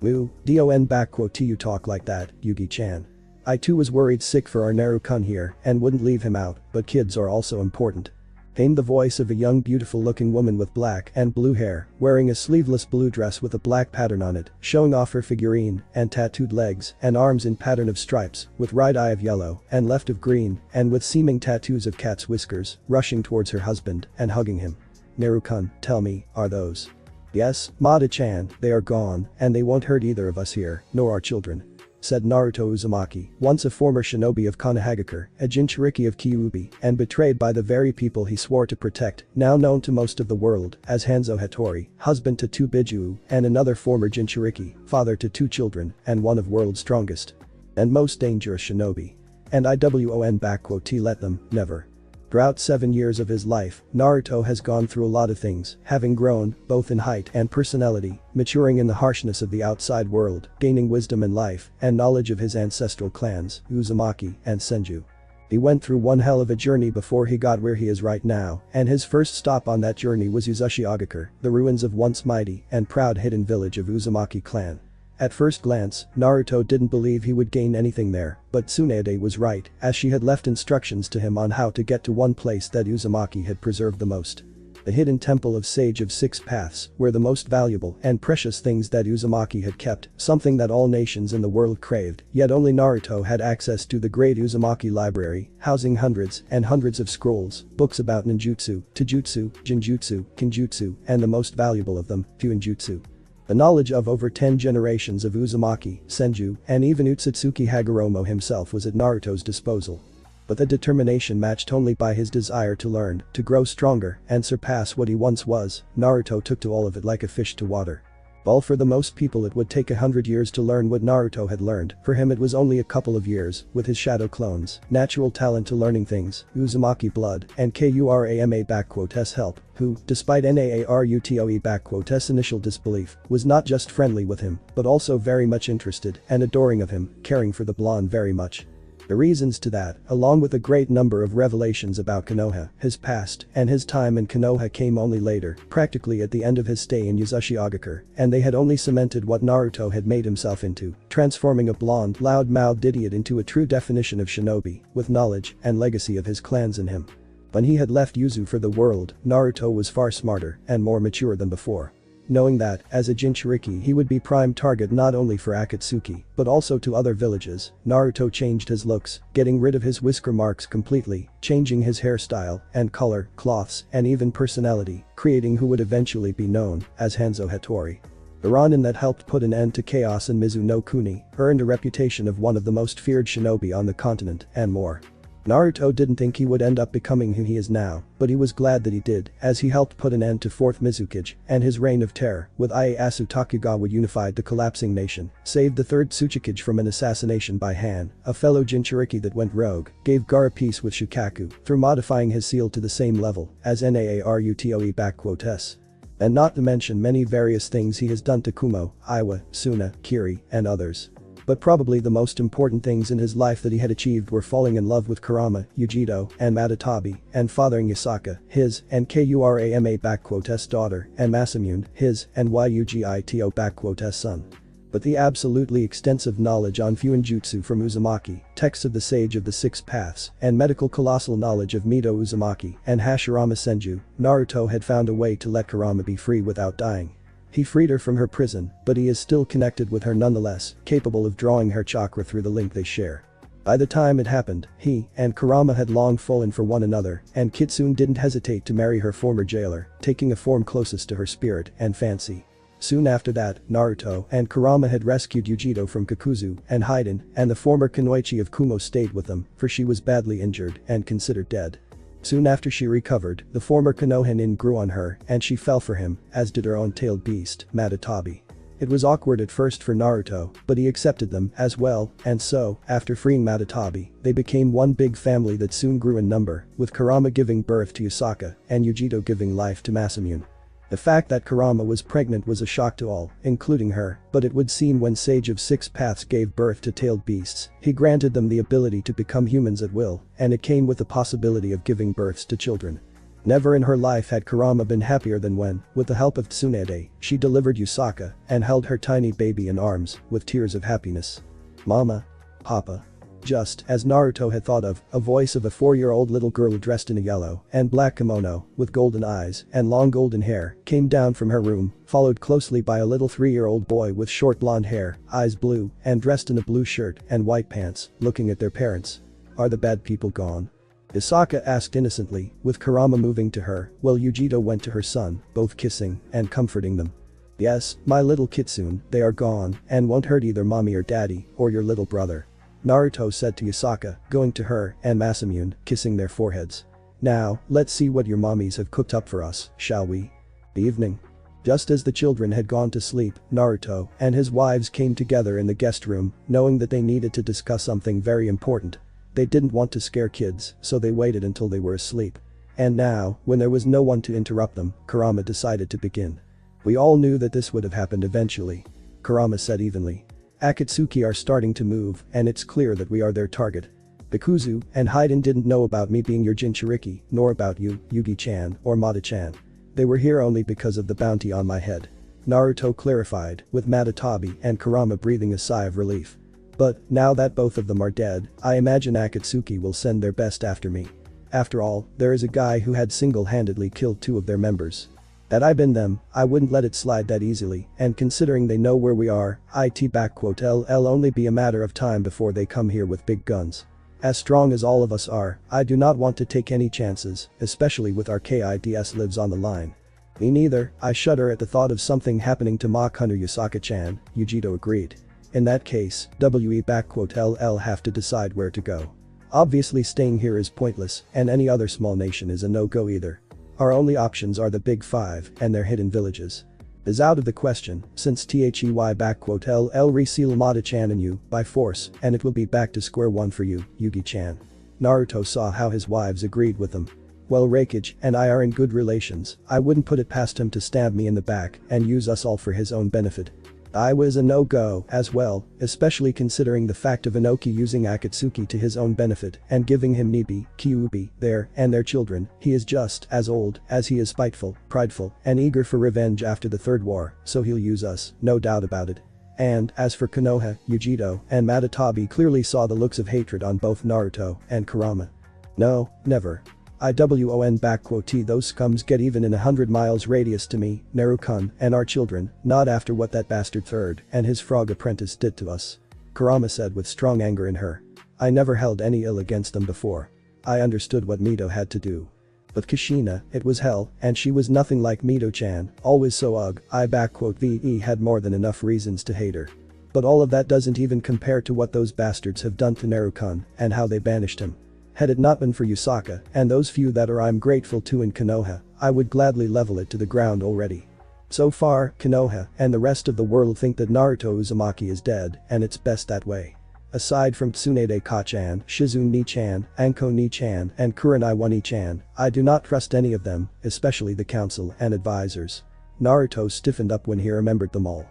"Woo, you talk like that, Yugi-chan. I too was worried sick for our Naru-kun here and wouldn't leave him out, but kids are also important." Came the voice of a young beautiful-looking woman with black and blue hair, wearing a sleeveless blue dress with a black pattern on it, showing off her figurine and tattooed legs and arms in pattern of stripes, with right eye of yellow and left of green, and with seeming tattoos of cat's whiskers, rushing towards her husband and hugging him. "Naru-kun, tell me, are those?" "Yes, Mada-chan, they are gone, and they won't hurt either of us here, nor our children," said Naruto Uzumaki, once a former shinobi of Konohagakure, a Jinchuriki of Kyuubi, and betrayed by the very people he swore to protect, now known to most of the world as Hanzo Hattori, husband to two Bijuu, and another former Jinchuriki, father to two children, and one of world's strongest and most dangerous shinobi. And let them, never. Throughout 7 years of his life, Naruto has gone through a lot of things, having grown, both in height and personality, maturing in the harshness of the outside world, gaining wisdom in life and knowledge of his ancestral clans, Uzumaki and Senju. He went through one hell of a journey before he got where he is right now, and his first stop on that journey was Uzashigakure, the ruins of once mighty and proud hidden village of Uzumaki clan. At first glance, Naruto didn't believe he would gain anything there, but Tsunade was right, as she had left instructions to him on how to get to one place that Uzumaki had preserved the most. The hidden temple of Sage of Six Paths, where the most valuable and precious things that Uzumaki had kept, something that all nations in the world craved, yet only Naruto had access to. The great Uzumaki library, housing hundreds and hundreds of scrolls, books about ninjutsu, taijutsu, jinjutsu, kinjutsu, and the most valuable of them, fuinjutsu. The knowledge of over 10 generations of Uzumaki, Senju, and even Utsutsuki Hagoromo himself was at Naruto's disposal. But the determination matched only by his desire to learn, to grow stronger, and surpass what he once was, Naruto took to all of it like a fish to water. While for the most people it would take 100 years to learn what Naruto had learned, for him it was only a couple of years, with his shadow clones, natural talent to learning things, Uzumaki blood, and Kurama_s help, who, despite Naruto's initial disbelief, was not just friendly with him, but also very much interested and adoring of him, caring for the blonde very much. The reasons to that, along with a great number of revelations about Konoha, his past, and his time in Konoha came only later, practically at the end of his stay in Uzashigakure, and they had only cemented what Naruto had made himself into, transforming a blonde, loud-mouthed idiot into a true definition of shinobi, with knowledge and legacy of his clans in him. When he had left Yuzu for the world, Naruto was far smarter and more mature than before. Knowing that, as a Jinchuriki he would be prime target not only for Akatsuki, but also to other villages, Naruto changed his looks, getting rid of his whisker marks completely, changing his hairstyle and color, cloths, and even personality, creating who would eventually be known as Hanzo Hattori. The Ronin that helped put an end to chaos in Mizu no Kuni, earned a reputation of one of the most feared shinobi on the continent, and more. Naruto didn't think he would end up becoming who he is now, but he was glad that he did, as he helped put an end to 4th Mizukage and his reign of terror, with Ieyasu Tokugawa unified the collapsing nation, saved the 3rd Tsuchikage from an assassination by Han, a fellow Jinchuriki that went rogue, gave Gaara peace with Shukaku, through modifying his seal to the same level as Naruto's. And not to mention many various things he has done to Kumo, Iwa, Suna, Kiri, and others. But probably the most important things in his life that he had achieved were falling in love with Kurama, Yujido, and Matatabi, and fathering Yusaka, his, and Kurama_'s daughter, and Masamune, his, and Yugito_'s son. But the absolutely extensive knowledge on Fuinjutsu from Uzumaki, texts of the Sage of the Six Paths, and medical colossal knowledge of Mito Uzumaki and Hashirama Senju, Naruto had found a way to let Kurama be free without dying. He freed her from her prison, but he is still connected with her nonetheless, capable of drawing her chakra through the link they share. By the time it happened, he and Kurama had long fallen for one another, and Kitsune didn't hesitate to marry her former jailer, taking a form closest to her spirit and fancy. Soon after that, Naruto and Kurama had rescued Yugito from Kakuzu and Haiden, and the former Kunoichi of Kumo stayed with them, for she was badly injured and considered dead. Soon after she recovered, the former Konoha grew on her and she fell for him, as did her own tailed beast, Matatabi. It was awkward at first for Naruto, but he accepted them as well, and so, after freeing Matatabi, they became one big family that soon grew in number, with Kurama giving birth to Yusaka and Yugito giving life to Masamune. The fact that Kurama was pregnant was a shock to all, including her, but it would seem when Sage of Six Paths gave birth to tailed beasts, he granted them the ability to become humans at will, and it came with the possibility of giving births to children. Never in her life had Kurama been happier than when, with the help of Tsunade, she delivered Yusaka and held her tiny baby in arms, with tears of happiness. Mama. Papa. Just as Naruto had thought of, a voice of a 4-year-old little girl dressed in a yellow and black kimono, with golden eyes and long golden hair, came down from her room, followed closely by a little 3-year-old boy with short blonde hair, eyes blue, and dressed in a blue shirt and white pants, looking at their parents. Are the bad people gone? Yusaka asked innocently, with Kurama moving to her, while Yugito went to her son, both kissing and comforting them. Yes, my little Kitsune, they are gone, and won't hurt either mommy or daddy, or your little brother. Naruto said to Yusaka, going to her and Masamune, kissing their foreheads. Now, let's see what your mommies have cooked up for us, shall we? The evening. Just as the children had gone to sleep, Naruto and his wives came together in the guest room, knowing that they needed to discuss something very important. They didn't want to scare kids, so they waited until they were asleep. And now, when there was no one to interrupt them, Kurama decided to begin. We all knew that this would have happened eventually. Kurama said evenly. Akatsuki are starting to move, and it's clear that we are their target. Bikuzu and Haiden didn't know about me being your Jinchuriki, nor about you, Yugi-chan, or Mata-chan. They were here only because of the bounty on my head. Naruto clarified, with Matatabi and Kurama breathing a sigh of relief. But, now that both of them are dead, I imagine Akatsuki will send their best after me. After all, there is a guy who had single-handedly killed 2 of their members. Had I been them, I wouldn't let it slide that easily, and considering they know where we are, it'll only be a matter of time before they come here with big guns. As strong as all of us are, I do not want to take any chances, especially with our kids lives on the line. Me neither, I shudder at the thought of something happening to Mach Hunter Yusaka-chan, Yugito agreed. In that case, we'll have to decide where to go. Obviously staying here is pointless, and any other small nation is a no-go either. Our only options are the Big Five and their hidden villages. is out of the question since LL reseal Mata-chan and you by force and it will be back to square one for you, Yugi-chan. Naruto saw how his wives agreed with him. Well, Raikage and I are in good relations, I wouldn't put it past him to stab me in the back and use us all for his own benefit. I was a no-go as well, especially considering the fact of Inoki using Akatsuki to his own benefit and giving him Nibi, Kyuubi, and their children. He is just as old as he is spiteful, prideful, and eager for revenge after the third war, so he'll use us, no doubt about it. And as for Konoha, Yujito, and Matatabi clearly saw the looks of hatred on both Naruto and Kurama. No, never. Those scums get even in 100 miles radius to me, Naru-kun, and our children, not after what that bastard third and his frog apprentice did to us. Kurama said with strong anger in her. I never held any ill against them before. I understood what Mito had to do. But Kushina, it was hell, and she was nothing like Mito-chan, always so ugh, VE had more than enough reasons to hate her. But all of that doesn't even compare to what those bastards have done to Naru-kun and how they banished him. Had it not been for Yusaka and those few that I'm grateful to in Konoha, I would gladly level it to the ground already. So far, Konoha and the rest of the world think that Naruto Uzumaki is dead and it's best that way. Aside from Tsunade Ka-chan, Shizune Ni-chan, Anko Ni-chan and Kurenai Ni-chan, I do not trust any of them, especially the council and advisors. Naruto stiffened up when he remembered them all.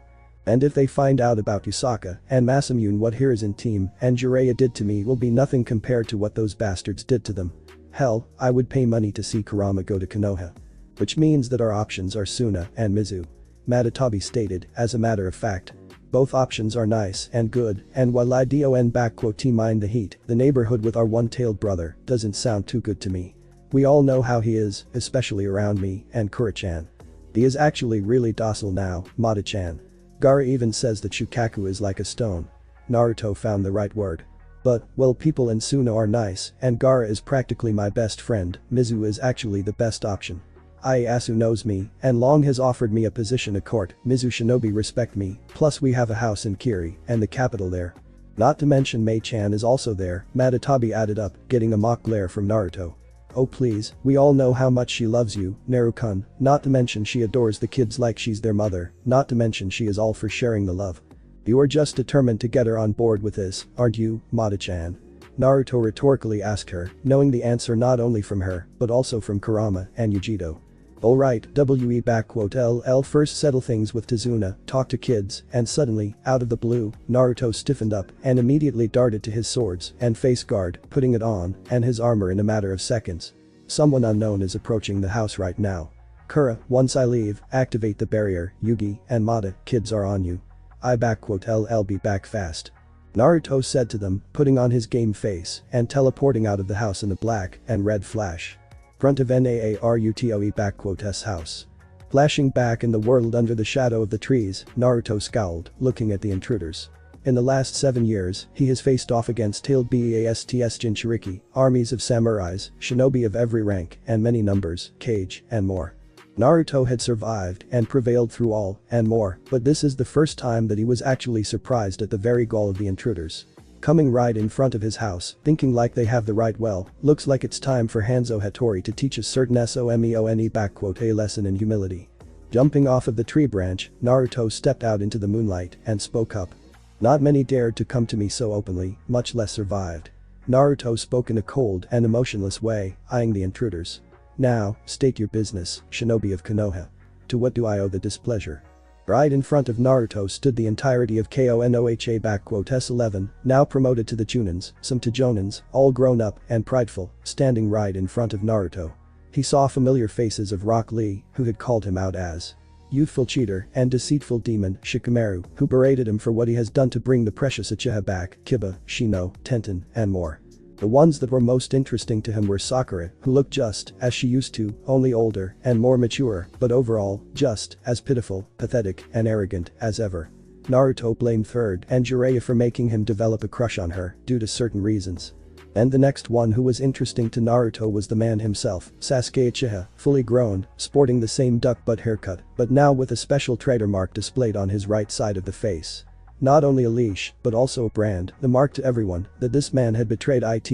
And if they find out about Yusaka and Masamune what Hiruzen team and Jiraiya did to me will be nothing compared to what those bastards did to them. Hell, I would pay money to see Kurama go to Konoha. Which means that our options are Suna and Mizu. Matatabi stated, as a matter of fact. Both options are nice and good, and while I mind the heat, the neighborhood with our one-tailed brother doesn't sound too good to me. We all know how he is, especially around me and Kura-chan. He is actually really docile now, Mata-chan. Gaara even says that Shukaku is like a stone. Naruto found the right word. But, well, people in Suna are nice and Gaara is practically my best friend. Mizu is actually the best option. Ieyasu knows me and long has offered me a position at court. Mizu Shinobi respect me, plus we have a house in Kiri and the capital there. Not to mention Mei-chan is also there, Matatabi added up, getting a mock glare from Naruto. Oh please, we all know how much she loves you, Naru-kun, not to mention she adores the kids like she's their mother, not to mention she is all for sharing the love. You are just determined to get her on board with this, aren't you, Mata-chan? Naruto rhetorically asked her, knowing the answer not only from her, but also from Kurama and Yujito. Alright, LL first settle things with Tazuna, talk to kids, and suddenly, out of the blue, Naruto stiffened up and immediately darted to his swords and face guard, putting it on, and his armor in a matter of seconds. Someone unknown is approaching the house right now. Kura, once I leave, activate the barrier, Yugi and Mata, kids are on you. LL be back fast. Naruto said to them, putting on his game face and teleporting out of the house in a black and red flash. Front of Naruto's house. Flashing back in the world under the shadow of the trees, Naruto scowled, looking at the intruders. In the last 7 years, he has faced off against tailed BASTS Jinchuriki, armies of samurais, shinobi of every rank, and many numbers, Kage, and more. Naruto had survived and prevailed through all, and more, but this is the first time that he was actually surprised at the very gall of the intruders. Coming right in front of his house, thinking like they have the right well, looks like it's time for Hanzo Hattori to teach a certain SOMEONE lesson in humility. Jumping off of the tree branch, Naruto stepped out into the moonlight and spoke up. Not many dared to come to me so openly, much less survived. Naruto spoke in a cold and emotionless way, eyeing the intruders. Now, state your business, shinobi of Konoha. To what do I owe the displeasure? Right in front of Naruto stood the entirety of KONOHA-11, now promoted to the Chunins, some to Jonins, all grown up and prideful, standing right in front of Naruto. He saw familiar faces of Rock Lee, who had called him out as youthful cheater and deceitful demon, Shikamaru, who berated him for what he has done to bring the precious Uchiha back, Kiba, Shino, Tenten, and more. The ones that were most interesting to him were Sakura, who looked just as she used to, only older and more mature, but overall, just as pitiful, pathetic, and arrogant as ever. Naruto blamed Third and Jiraiya for making him develop a crush on her due to certain reasons. And the next one who was interesting to Naruto was the man himself, Sasuke Uchiha, fully grown, sporting the same duck butt haircut, but now with a special traitor mark displayed on his right side of the face. Not only a leash, but also a brand, the mark to everyone that this man had betrayed IT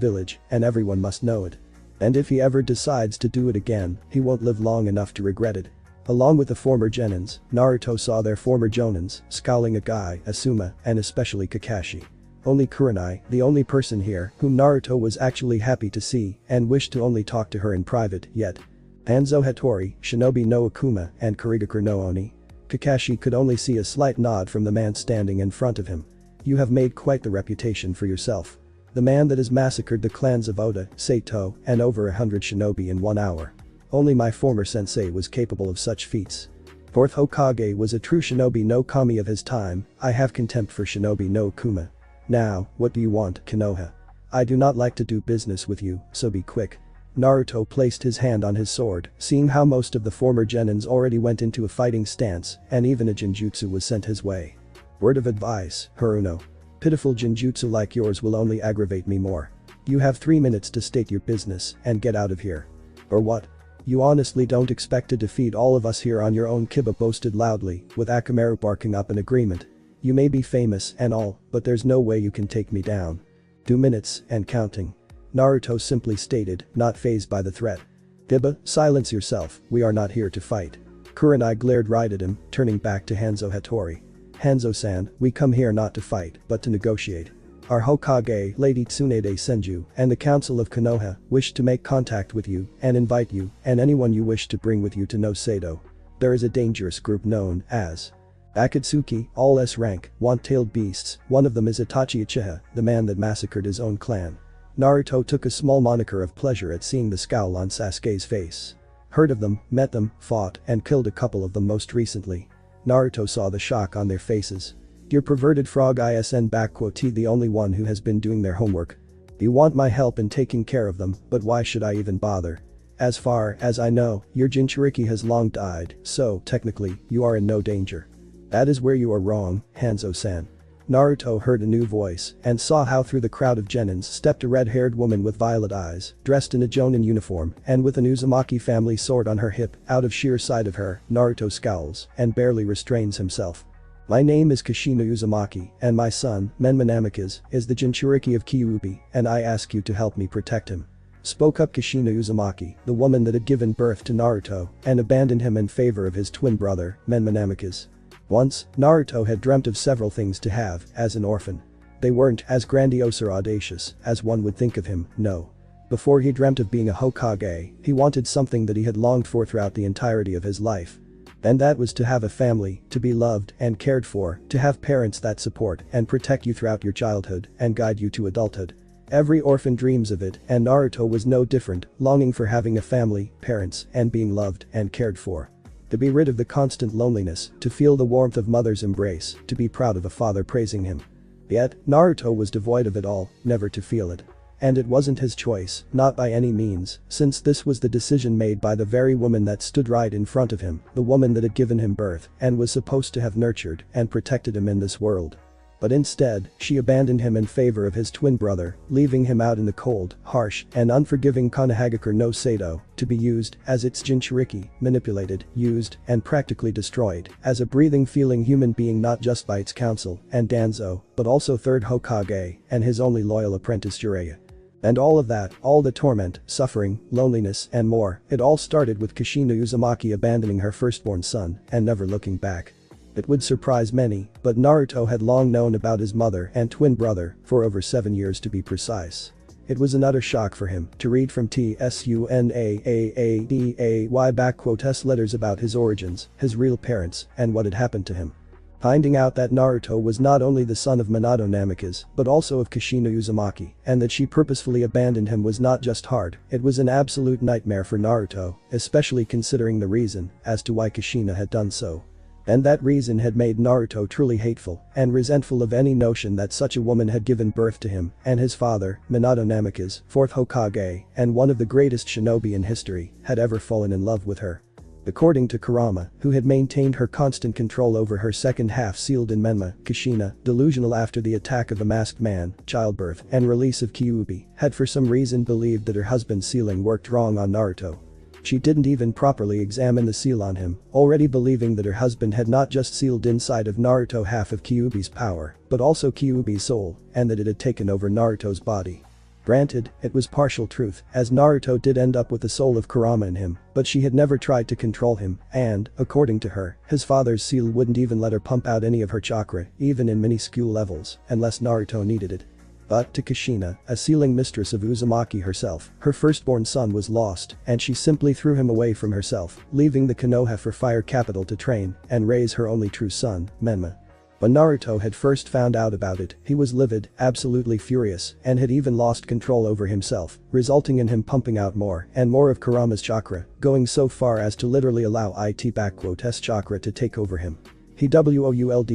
village and everyone must know it. And if he ever decides to do it again, he won't live long enough to regret it. Along with the former genins, Naruto saw their former jonins, scowling at Guy, Asuma, and especially Kakashi. Only Kurenai, the only person here whom Naruto was actually happy to see and wished to only talk to her in private, yet. Hanzo Hattori, Shinobi no Akuma, and Kurigakure no Oni. Kakashi could only see a slight nod from the man standing in front of him. You have made quite the reputation for yourself. The man that has massacred the clans of Oda, Sato, and over 100 shinobi in 1 hour. Only my former sensei was capable of such feats. Fourth Hokage was a true shinobi no kami of his time. I have contempt for shinobi no Kuma. Now, what do you want, Konoha? I do not like to do business with you, so be quick. Naruto placed his hand on his sword, seeing how most of the former genins already went into a fighting stance, and even a genjutsu was sent his way. Word of advice, Haruno. Pitiful genjutsu like yours will only aggravate me more. You have 3 minutes to state your business and get out of here. Or what? You honestly don't expect to defeat all of us here on your own, Kiba boasted loudly, with Akamaru barking up an agreement. You may be famous and all, but there's no way you can take me down. 2 minutes and counting. Naruto simply stated, not fazed by the threat. Kiba, silence yourself, we are not here to fight. Kurenai glared right at him, turning back to Hanzo Hattori. Hanzo-san, we come here not to fight, but to negotiate. Our Hokage, Lady Tsunade Senju, and the Council of Konoha wish to make contact with you and invite you and anyone you wish to bring with you to no Sato. There is a dangerous group known as Akatsuki, all S-rank, want-tailed beasts. One of them is Itachi Uchiha, the man that massacred his own clan. Naruto took a small moniker of pleasure at seeing the scowl on Sasuke's face. Heard of them, met them, fought, and killed a couple of them most recently. Naruto saw the shock on their faces. Your perverted frog isn _t the only one who has been doing their homework. You want my help in taking care of them, but why should I even bother? As far as I know, your Jinchuriki has long died, so, technically, you are in no danger. That is where you are wrong, Hanzo-san. Naruto heard a new voice and saw how through the crowd of genins stepped a red-haired woman with violet eyes, dressed in a jonin uniform and with an Uzumaki family sword on her hip. Out of sheer sight of her, Naruto scowls and barely restrains himself. My name is Kushina Uzumaki, and my son, Menma Namikaze, is the Jinchuriki of Kyuubi, and I ask you to help me protect him. Spoke up Kushina Uzumaki, the woman that had given birth to Naruto and abandoned him in favor of his twin brother, Menma Namikaze. Once, Naruto had dreamt of several things to have as an orphan. They weren't as grandiose or audacious as one would think of him, no. Before he dreamt of being a Hokage, he wanted something that he had longed for throughout the entirety of his life. And that was to have a family, to be loved and cared for, to have parents that support and protect you throughout your childhood and guide you to adulthood. Every orphan dreams of it, and Naruto was no different, longing for having a family, parents, and being loved and cared for. To be rid of the constant loneliness, to feel the warmth of mother's embrace, to be proud of a father praising him. Yet, Naruto was devoid of it all, never to feel it. And it wasn't his choice, not by any means, since this was the decision made by the very woman that stood right in front of him, the woman that had given him birth and was supposed to have nurtured and protected him in this world. But instead, she abandoned him in favor of his twin brother, leaving him out in the cold, harsh, and unforgiving Konohagakure no Sato, to be used as its Jinchuriki, manipulated, used, and practically destroyed, as a breathing feeling human being not just by its council and Danzo, but also third Hokage and his only loyal apprentice Jiraiya. And all of that, all the torment, suffering, loneliness, and more, it all started with Kushina Uzumaki abandoning her firstborn son and never looking back. It would surprise many, but Naruto had long known about his mother and twin brother, for over 7 years to be precise. It was an utter shock for him to read from Tsunaadaday letters about his origins, his real parents, and what had happened to him. Finding out that Naruto was not only the son of Minato Namikaze, but also of Kushina Uzumaki, and that she purposefully abandoned him was not just hard, it was an absolute nightmare for Naruto, especially considering the reason as to why Kushina had done so. And that reason had made Naruto truly hateful and resentful of any notion that such a woman had given birth to him and his father, Minato Namikaze, 4th Hokage, and one of the greatest shinobi in history, had ever fallen in love with her. According to Kurama, who had maintained her constant control over her second half sealed in Menma, Kushina, delusional after the attack of a masked man, childbirth, and release of Kyuubi, had for some reason believed that her husband's sealing worked wrong on Naruto. She didn't even properly examine the seal on him, already believing that her husband had not just sealed inside of Naruto half of Kyuubi's power, but also Kyuubi's soul, and that it had taken over Naruto's body. Granted, it was partial truth, as Naruto did end up with the soul of Kurama in him, but she had never tried to control him, and, according to her, his father's seal wouldn't even let her pump out any of her chakra, even in minuscule levels, unless Naruto needed it. But to Kushina, a sealing mistress of Uzumaki herself, her firstborn son was lost, and she simply threw him away from herself, leaving the Konoha for Fire Capital to train and raise her only true son, Menma. When Naruto had first found out about it, he was livid, absolutely furious, and had even lost control over himself, resulting in him pumping out more and more of Kurama's chakra, going so far as to literally allow S chakra to take over him. He WOULD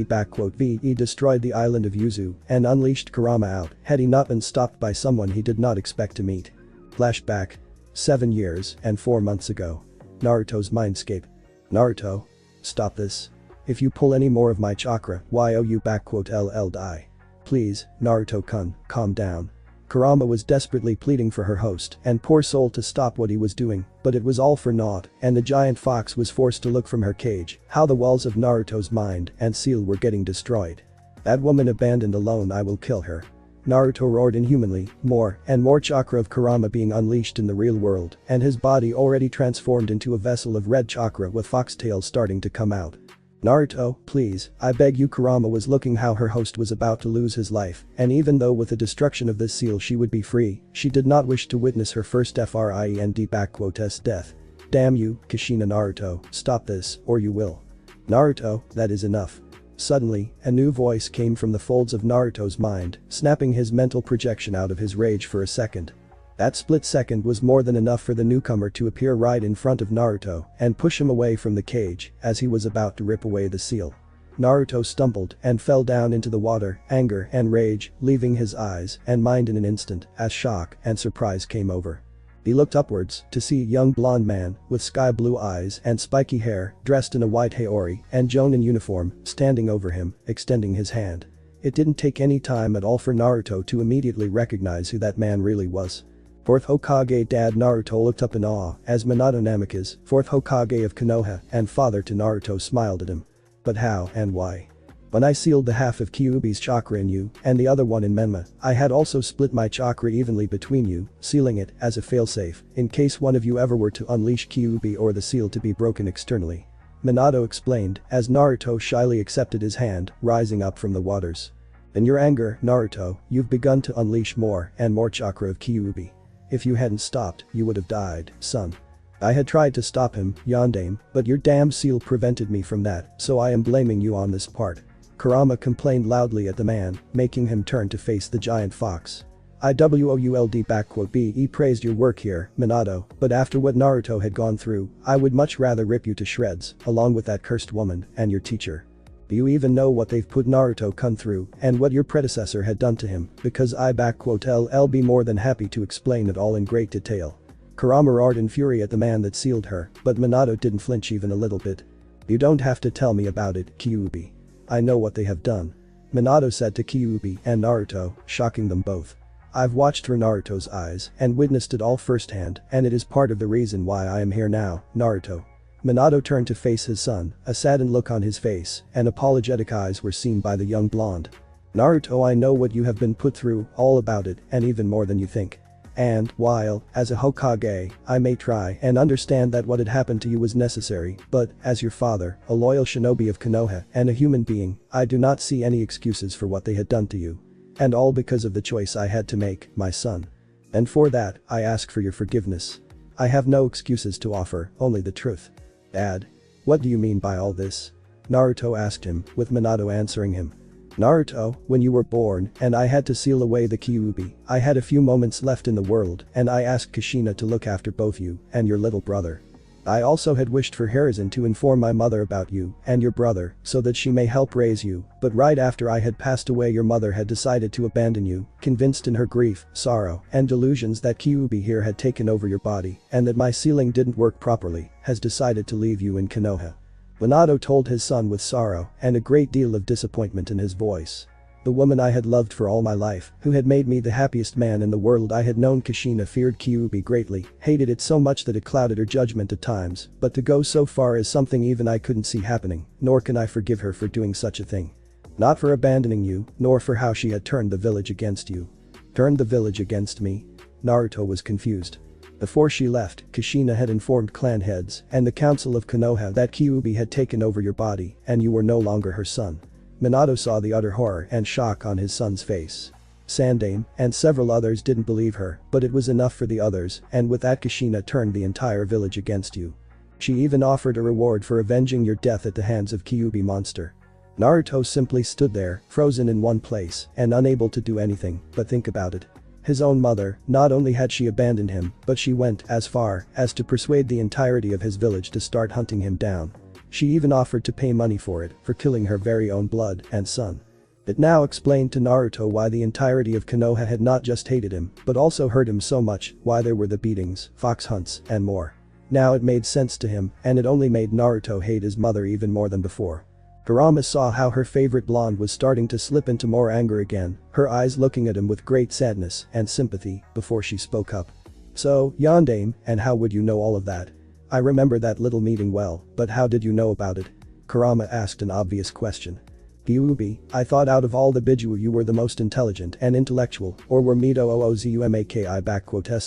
destroyed the island of Yuzu and unleashed Kurama out had he not been stopped by someone he did not expect to meet. Flashback. 7 years and 4 months ago. Naruto's mindscape. Naruto. Stop this. If you pull any more of my chakra, YOU die. Please, Naruto-kun, calm down. Kurama was desperately pleading for her host and poor soul to stop what he was doing, but it was all for naught, and the giant fox was forced to look from her cage how the walls of Naruto's mind and seal were getting destroyed. That woman abandoned alone, I will kill her. Naruto roared inhumanly, more and more chakra of Kurama being unleashed in the real world, and his body already transformed into a vessel of red chakra with foxtails starting to come out. Naruto, please, I beg you. Kurama was looking how her host was about to lose his life, and even though with the destruction of this seal she would be free, she did not wish to witness her first friend death. Damn you, Kushina. Naruto, stop this, or you will. Naruto, that is enough. Suddenly, a new voice came from the folds of Naruto's mind, snapping his mental projection out of his rage for a second. That split second was more than enough for the newcomer to appear right in front of Naruto and push him away from the cage as he was about to rip away the seal. Naruto stumbled and fell down into the water, anger and rage leaving his eyes and mind in an instant as shock and surprise came over. He looked upwards to see a young blonde man with sky blue eyes and spiky hair dressed in a white haori and Jonin uniform standing over him, extending his hand. It didn't take any time at all for Naruto to immediately recognize who that man really was. Fourth Hokage Dad. Naruto looked up in awe as Minato Namikaze, fourth Hokage of Konoha and father to Naruto, smiled at him. But how and why? When I sealed the half of Kyuubi's chakra in you and the other one in Menma, I had also split my chakra evenly between you, sealing it as a failsafe in case one of you ever were to unleash Kyuubi or the seal to be broken externally. Minato explained as Naruto shyly accepted his hand, rising up from the waters. In your anger, Naruto, you've begun to unleash more and more chakra of Kyuubi. If you hadn't stopped, you would have died, son. I had tried to stop him, Yondaime, but your damn seal prevented me from that, so I am blaming you on this part. Kurama complained loudly at the man, making him turn to face the giant fox. IWOULD praised your work here, Minato, but after what Naruto had gone through, I would much rather rip you to shreds, along with that cursed woman and your teacher. Do you even know what they've put Naruto-kun through and what your predecessor had done to him? Because I'll be more than happy to explain it all in great detail. Kurama roared in fury at the man that sealed her, but Minato didn't flinch even a little bit. You don't have to tell me about it, Kyuubi. I know what they have done. Minato said to Kyuubi and Naruto, shocking them both. I've watched through Naruto's eyes and witnessed it all firsthand, and it is part of the reason why I am here now, Naruto. Minato turned to face his son, a saddened look on his face, and apologetic eyes were seen by the young blonde. Naruto, I know what you have been put through, all about it, and even more than you think. And, while, as a Hokage, I may try and understand that what had happened to you was necessary, but, as your father, a loyal shinobi of Konoha, and a human being, I do not see any excuses for what they had done to you. And all because of the choice I had to make, my son. And for that, I ask for your forgiveness. I have no excuses to offer, only the truth. Dad. What do you mean by all this? Naruto asked him, with Minato answering him. Naruto, when you were born and I had to seal away the Kyuubi, I had a few moments left in the world and I asked Kushina to look after both you and your little brother. I also had wished for Hiruzen to inform my mother about you and your brother so that she may help raise you, but right after I had passed away your mother had decided to abandon you, convinced in her grief, sorrow, and delusions that Kyuubi here had taken over your body and that my sealing didn't work properly, has decided to leave you in Konoha. Minato told his son with sorrow and a great deal of disappointment in his voice. The woman I had loved for all my life, who had made me the happiest man in the world I had known. Kushina feared Kyuubi greatly, hated it so much that it clouded her judgment at times, but to go so far is something even I couldn't see happening, nor can I forgive her for doing such a thing. Not for abandoning you, nor for how she had turned the village against you. Turned the village against me? Naruto was confused. Before she left, Kushina had informed clan heads and the council of Konoha that Kyuubi had taken over your body and you were no longer her son. Minato saw the utter horror and shock on his son's face. Sandaime and several others didn't believe her, but it was enough for the others, and with that Kushina turned the entire village against you. She even offered a reward for avenging your death at the hands of Kyuubi monster. Naruto simply stood there, frozen in one place and unable to do anything but think about it. His own mother, not only had she abandoned him, but she went as far as to persuade the entirety of his village to start hunting him down. She even offered to pay money for it, for killing her very own blood and son. It now explained to Naruto why the entirety of Konoha had not just hated him, but also hurt him so much, why there were the beatings, fox hunts, and more. Now it made sense to him, and it only made Naruto hate his mother even more than before. Harem saw how her favorite blonde was starting to slip into more anger again, her eyes looking at him with great sadness and sympathy before she spoke up. So, Yondaime, and how would you know all of that? I remember that little meeting well, but how did you know about it? Kurama asked an obvious question. Kyuubi, I thought out of all the Biju you were the most intelligent and intellectual, or were Mito Oozumaki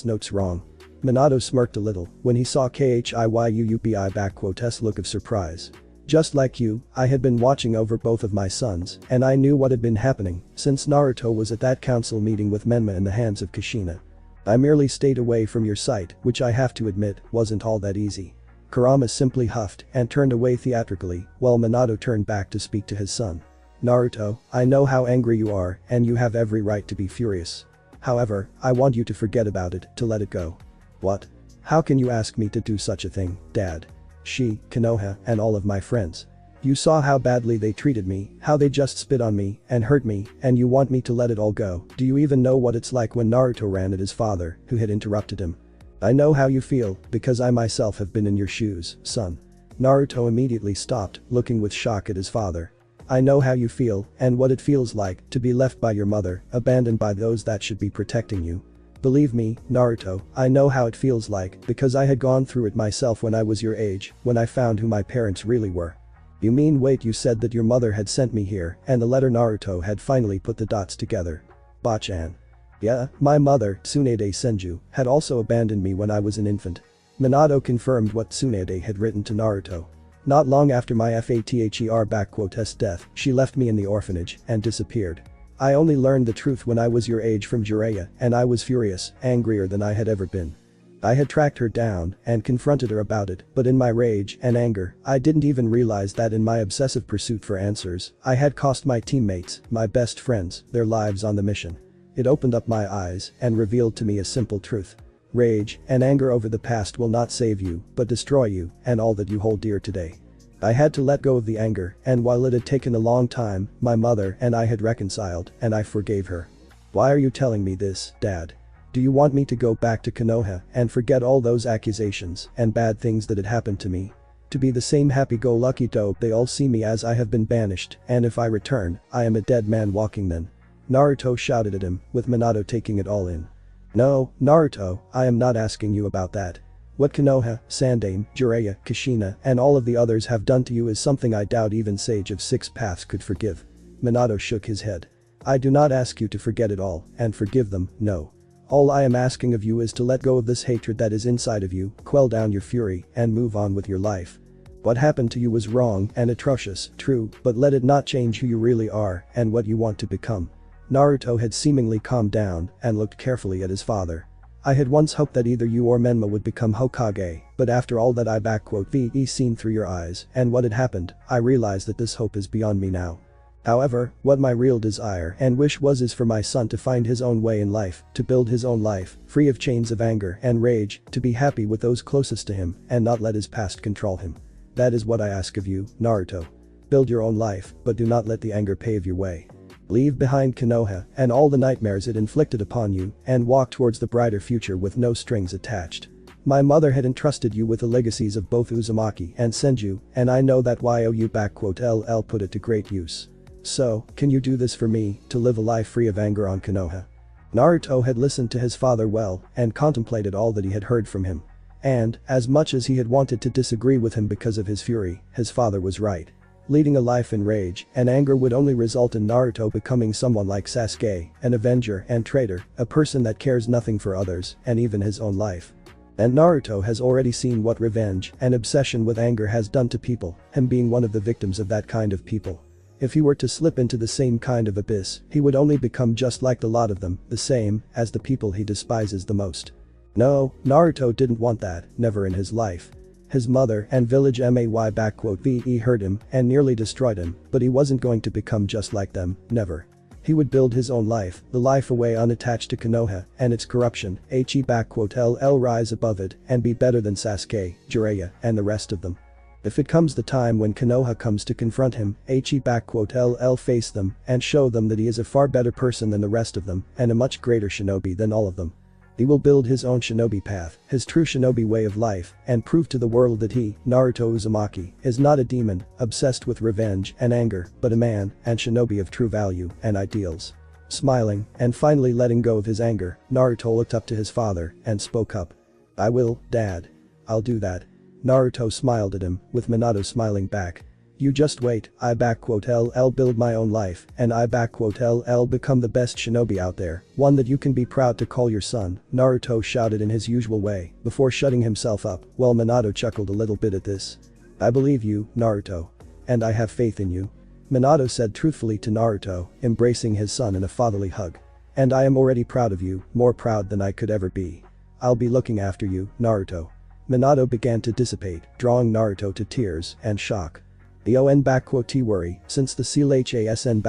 notes wrong? Minato smirked a little when he saw Khiuubi look of surprise. Just like you, I had been watching over both of my sons, and I knew what had been happening since Naruto was at that council meeting with Menma in the hands of Kushina. I merely stayed away from your sight, which I have to admit wasn't all that easy. Kurama simply huffed and turned away theatrically while Minato turned back to speak to his son. Naruto, I know how angry you are and you have every right to be furious. However, I want you to forget about it, to let it go. What? How can you ask me to do such a thing, Dad? She, Konoha, and all of my friends. You saw how badly they treated me, how they just spit on me and hurt me, and you want me to let it all go. Do you even know what it's like when Naruto ran at his father, who had interrupted him? I know how you feel, because I myself have been in your shoes, son. Naruto immediately stopped, looking with shock at his father. I know how you feel and what it feels like to be left by your mother, abandoned by those that should be protecting you. Believe me, Naruto, I know how it feels like because I had gone through it myself when I was your age, when I found who my parents really were. You mean wait, you said that your mother had sent me here and the letter Naruto had finally put the dots together. Bachan. Yeah, my mother, Tsunade Senju, had also abandoned me when I was an infant. Minato confirmed what Tsunade had written to Naruto. Not long after my father's death, she left me in the orphanage and disappeared. I only learned the truth when I was your age from Jiraiya, and I was furious, angrier than I had ever been. I had tracked her down and confronted her about it, but in my rage and anger, I didn't even realize that in my obsessive pursuit for answers, I had cost my teammates, my best friends, their lives on the mission. It opened up my eyes and revealed to me a simple truth. Rage and anger over the past will not save you, but destroy you and all that you hold dear today. I had to let go of the anger, and while it had taken a long time, my mother and I had reconciled, and I forgave her. Why are you telling me this, Dad? Do you want me to go back to Konoha and forget all those accusations and bad things that had happened to me? To be the same happy-go-lucky dope they all see me as? I have been banished, and if I return, I am a dead man walking then. Naruto shouted at him, with Minato taking it all in. No, Naruto, I am not asking you about that. What Konoha, Sandaime, Jiraiya, Kushina, and all of the others have done to you is something I doubt even Sage of Six Paths could forgive. Minato shook his head. I do not ask you to forget it all and forgive them, no. All I am asking of you is to let go of this hatred that is inside of you, quell down your fury, and move on with your life. What happened to you was wrong and atrocious, true, but let it not change who you really are and what you want to become. Naruto had seemingly calmed down and looked carefully at his father. I had once hoped that either you or Menma would become Hokage, but after all that I've seen through your eyes and what had happened, I realize that this hope is beyond me now. However, what my real desire and wish is for my son to find his own way in life, to build his own life, free of chains of anger and rage, to be happy with those closest to him and not let his past control him. That is what I ask of you, Naruto. Build your own life, but do not let the anger pave your way. Leave behind Konoha and all the nightmares it inflicted upon you and walk towards the brighter future with no strings attached. My mother had entrusted you with the legacies of both Uzumaki and Senju, and I know that you put it to great use. So, can you do this for me, to live a life free of anger on Konoha? Naruto had listened to his father well and contemplated all that he had heard from him. And, as much as he had wanted to disagree with him because of his fury, his father was right. Leading a life in rage and anger would only result in Naruto becoming someone like Sasuke, an avenger and traitor, a person that cares nothing for others and even his own life. And Naruto has already seen what revenge and obsession with anger has done to people, him being one of the victims of that kind of people. If he were to slip into the same kind of abyss, he would only become just like the lot of them, the same as the people he despises the most. No, Naruto didn't want that, never in his life. His mother and village MAY hurt him and nearly destroyed him, but he wasn't going to become just like them, never. He would build his own life, the life away unattached to Konoha and its corruption, HE_LL rise above it and be better than Sasuke, Jiraiya, and the rest of them. If it comes the time when Konoha comes to confront him, HE_LL face them and show them that he is a far better person than the rest of them and a much greater shinobi than all of them. He will build his own shinobi path, his true shinobi way of life, and prove to the world that he, Naruto Uzumaki, is not a demon, obsessed with revenge and anger, but a man and shinobi of true value and ideals. Smiling and finally letting go of his anger, Naruto looked up to his father and spoke up. "I will, Dad. I'll do that." Naruto smiled at him, with Minato smiling back. "You just wait, I_LL build my own life, and I_LL become the best shinobi out there, one that you can be proud to call your son," Naruto shouted in his usual way, before shutting himself up, while Minato chuckled a little bit at this. "I believe you, Naruto. And I have faith in you," Minato said truthfully to Naruto, embracing his son in a fatherly hug. "And I am already proud of you, more proud than I could ever be. I'll be looking after you, Naruto." Minato began to dissipate, drawing Naruto to tears and shock. "The worry, since the CLHASN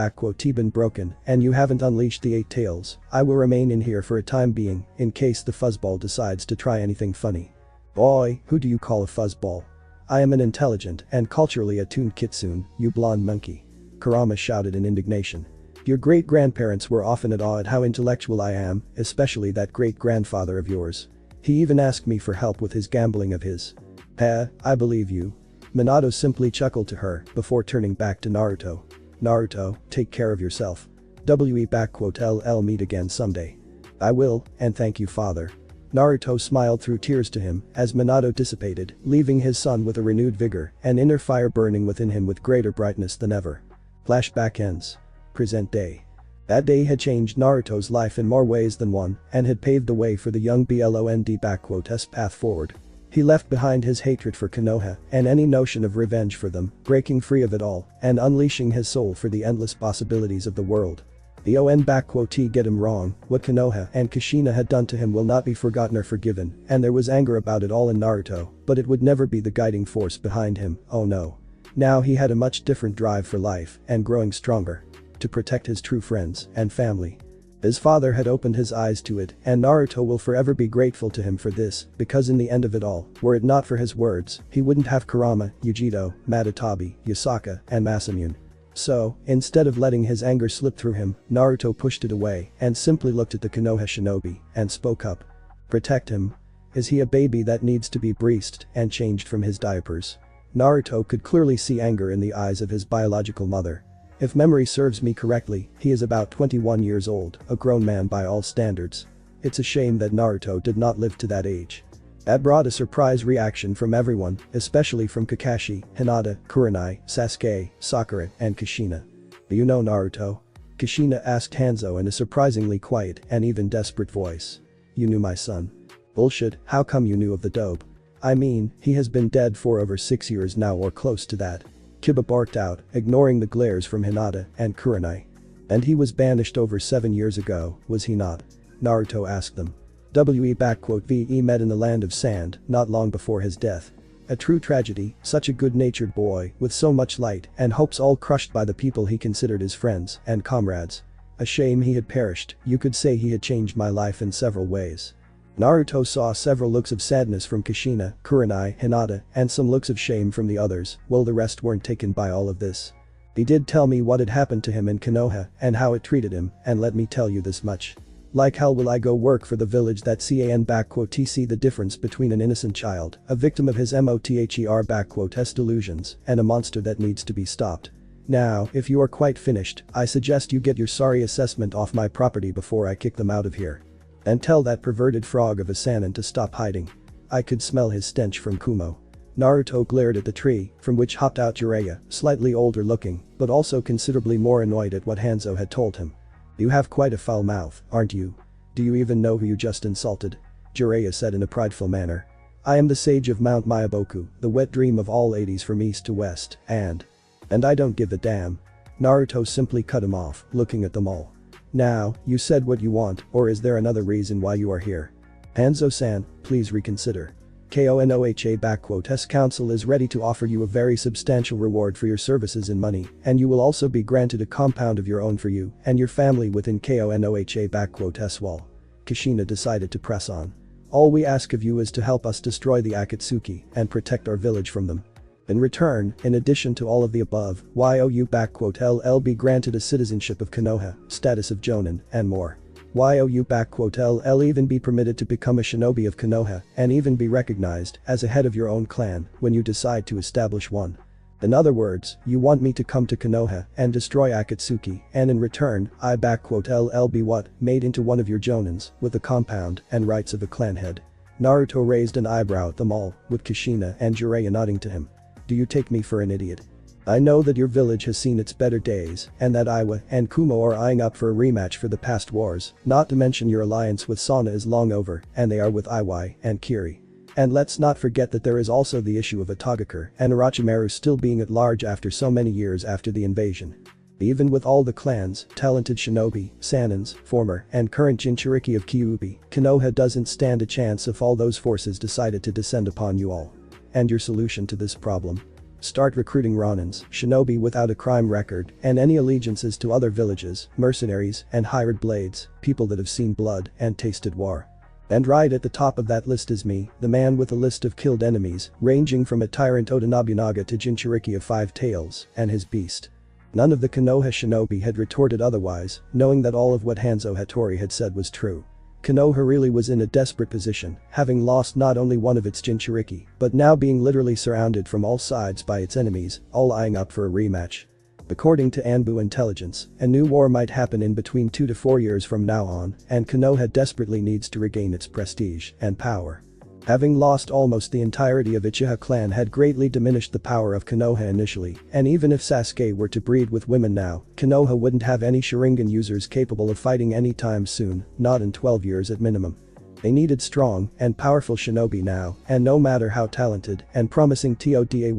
been broken and you haven't unleashed the 8 tails, I will remain in here for a time being, in case the fuzzball decides to try anything funny." "Boy, who do you call a fuzzball? I am an intelligent and culturally attuned kitsune, you blonde monkey," Kurama shouted in indignation. "Your great-grandparents were often at awe at how intellectual I am, especially that great-grandfather of yours. He even asked me for help with his gambling of his." I believe you." Minato simply chuckled to her before turning back to Naruto. "Naruto, take care of yourself. WE_LL meet again someday." "I will, and thank you, father." Naruto smiled through tears to him as Minato dissipated, leaving his son with a renewed vigor and inner fire burning within him with greater brightness than ever. Flashback ends. Present day. That day had changed Naruto's life in more ways than one and had paved the way for the young BLOND_S path forward. He left behind his hatred for Konoha and any notion of revenge for them, breaking free of it all and unleashing his soul for the endless possibilities of the world. The get him wrong, what Konoha and Kushina had done to him will not be forgotten or forgiven, and there was anger about it all in Naruto, but it would never be the guiding force behind him, oh no. Now he had a much different drive for life and growing stronger. To protect his true friends and family. His father had opened his eyes to it, and Naruto will forever be grateful to him for this, because in the end of it all, were it not for his words, he wouldn't have Kurama, Yujito, Matatabi, Yasaka, and Masamune. So, instead of letting his anger slip through him, Naruto pushed it away and simply looked at the Konoha shinobi and spoke up. Protect him? Is he a baby that needs to be breeched and changed from his diapers? Naruto could clearly see anger in the eyes of his biological mother. If memory serves me correctly, he is about 21 years old, a grown man by all standards. It's a shame that Naruto did not live to that age. That brought a surprise reaction from everyone, especially from Kakashi, Hinata, Kurenai, Sasuke, Sakura, and Kushina. "Do you know Naruto?" Kushina asked Hanzo in a surprisingly quiet and even desperate voice. "You knew my son?" "Bullshit, how come you knew of the dope? I mean, he has been dead for over 6 years now or close to that." Kiba barked out, ignoring the glares from Hinata and Kurenai. "And he was banished over 7 years ago, was he not?" Naruto asked them. VE met in the land of sand, not long before his death. A true tragedy, such a good-natured boy, with so much light and hopes all crushed by the people he considered his friends and comrades. A shame he had perished, you could say he had changed my life in several ways. Naruto saw several looks of sadness from Kushina, Kurenai, Hinata, and some looks of shame from the others, while the rest weren't taken by all of this. He did tell me what had happened to him in Konoha and how it treated him, and let me tell you this much. Like hell will I go work for the village that see the difference between an innocent child, a victim of his MOTHER delusions, and a monster that needs to be stopped. Now, if you are quite finished, I suggest you get your sorry assessment off my property before I kick them out of here. And tell that perverted frog of a Sannin to stop hiding. I could smell his stench from Kumo. Naruto glared at the tree, from which hopped out Jiraiya, slightly older looking, but also considerably more annoyed at what Hanzo had told him. You have quite a foul mouth, aren't you? Do you even know who you just insulted? Jiraiya said in a prideful manner. I am the sage of Mount Myaboku, the wet dream of all ladies from east to west, and I don't give a damn. Naruto simply cut him off, looking at them all. Now, you said what you want, or is there another reason why you are here? Hanzo-san, please reconsider. KONOHA Council is ready to offer you a very substantial reward for your services in money, and you will also be granted a compound of your own for you and your family within KONOHA wall. Kushina decided to press on. All we ask of you is to help us destroy the Akatsuki and protect our village from them. In return, in addition to all of the above, YOU be granted a citizenship of Konoha, status of Jonin, and more. YOU even be permitted to become a shinobi of Konoha and even be recognized as a head of your own clan when you decide to establish one. In other words, you want me to come to Konoha and destroy Akatsuki, and in return, I be what? Made into one of your Jonins, with the compound and rights of a clan head. Naruto raised an eyebrow at them all, with Kushina and Jiraiya nodding to him. Do you take me for an idiot? I know that your village has seen its better days, and that Iwa and Kumo are eyeing up for a rematch for the past wars, not to mention your alliance with Sana is long over, and they are with Iwai and Kiri. And let's not forget that there is also the issue of Otogakure and Orochimaru still being at large after so many years after the invasion. Even with all the clans, talented shinobi, sanins, former and current Jinchuriki of Kyuubi, Konoha doesn't stand a chance if all those forces decided to descend upon you all. And your solution to this problem? Start recruiting Ronins, shinobi without a crime record, and any allegiances to other villages, mercenaries, and hired blades, people that have seen blood and tasted war. And right at the top of that list is me, the man with a list of killed enemies, ranging from a tyrant Oda Nobunaga to Jinchuriki of Five Tails, and his beast. None of the Konoha shinobi had retorted otherwise, knowing that all of what Hanzo Hattori had said was true. Konoha really was in a desperate position, having lost not only one of its Jinchuriki, but now being literally surrounded from all sides by its enemies, all eyeing up for a rematch. According to Anbu intelligence, a new war might happen in between 2 to 4 years from now on, and Konoha desperately needs to regain its prestige and power. Having lost almost the entirety of Uchiha clan had greatly diminished the power of Konoha initially, and even if Sasuke were to breed with women now, Konoha wouldn't have any Sharingan users capable of fighting anytime soon, not in 12 years at minimum. They needed strong and powerful shinobi now, and no matter how talented and promising TODAY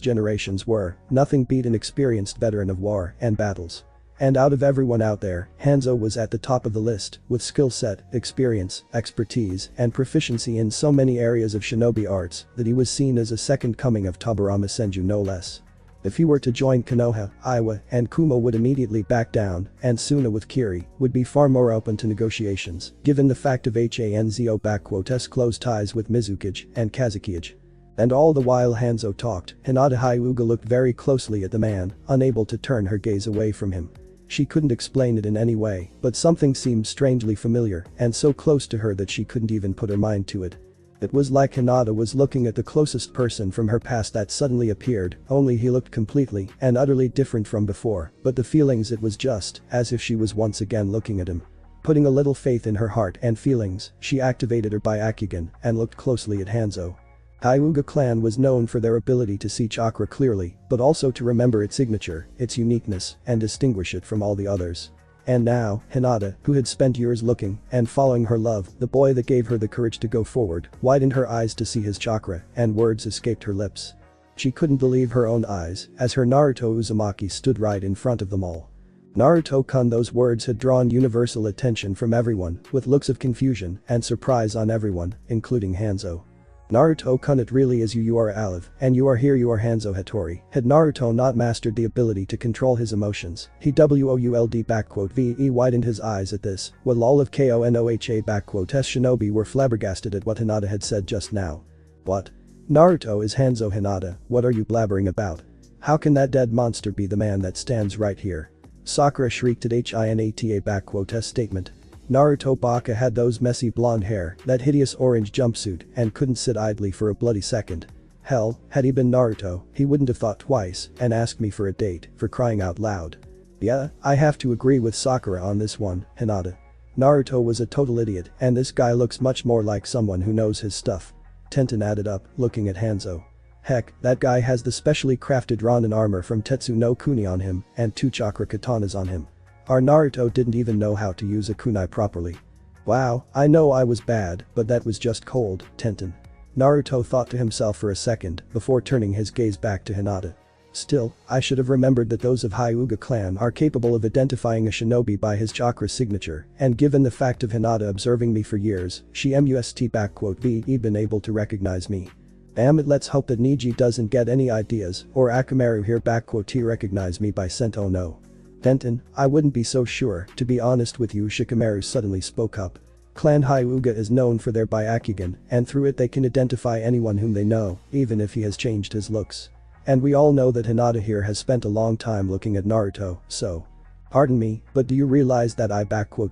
generations were, nothing beat an experienced veteran of war and battles. And out of everyone out there, Hanzo was at the top of the list, with skill set, experience, expertise, and proficiency in so many areas of shinobi arts that he was seen as a second coming of Tobirama Senju no less. If he were to join Konoha, Iwa and Kumo would immediately back down, and Suna with Kiri would be far more open to negotiations, given the fact of Hanzo close ties with Mizukage and Kazekage. And all the while Hanzo talked, Hinata Hyuga looked very closely at the man, unable to turn her gaze away from him. She couldn't explain it in any way, but something seemed strangely familiar and so close to her that she couldn't even put her mind to it. It was like Hinata was looking at the closest person from her past that suddenly appeared, only he looked completely and utterly different from before, but the feelings it was just as if she was once again looking at him. Putting a little faith in her heart and feelings, she activated her Byakugan and looked closely at Hanzo. Hyuga clan was known for their ability to see chakra clearly, but also to remember its signature, its uniqueness, and distinguish it from all the others. And now, Hinata, who had spent years looking and following her love, the boy that gave her the courage to go forward, widened her eyes to see his chakra, and words escaped her lips. She couldn't believe her own eyes, as her Naruto Uzumaki stood right in front of them all. Naruto-kun, those words had drawn universal attention from everyone, with looks of confusion and surprise on everyone, including Hanzo. Naruto-kun, it really is you are Olive, and you are here, you are Hanzo Hattori. Had Naruto not mastered the ability to control his emotions, he WOULD widened his eyes at this, while all of KONOHA shinobi were flabbergasted at what Hinata had said just now. What? Naruto is Hanzo Hinata, what are you blabbering about? How can that dead monster be the man that stands right here? Sakura shrieked at Hinata statement. Naruto Baka had those messy blonde hair, that hideous orange jumpsuit, and couldn't sit idly for a bloody second. Hell, had he been Naruto, he wouldn't have thought twice and asked me for a date, for crying out loud. Yeah, I have to agree with Sakura on this one, Hinata. Naruto was a total idiot, and this guy looks much more like someone who knows his stuff. Tenten added up, looking at Hanzo. Heck, that guy has the specially crafted Ronin armor from Tetsu no Kuni on him and 2 chakra katanas on him. Our Naruto didn't even know how to use a kunai properly. Wow, I know I was bad, but that was just cold, Tenten. Naruto thought to himself for a second before turning his gaze back to Hinata. Still, I should have remembered that those of Hyuga clan are capable of identifying a shinobi by his chakra signature, and given the fact of Hinata observing me for years, she must be been able to recognize me. Damn it, let's hope that Niji doesn't get any ideas or Akamaru here T recognize me by scent. Oh no. Tenten, I wouldn't be so sure, to be honest with you, Shikamaru suddenly spoke up. Clan Hyuga is known for their Byakugan, and through it they can identify anyone whom they know, even if he has changed his looks. And we all know that Hinata here has spent a long time looking at Naruto, so. Pardon me, but do you realize that I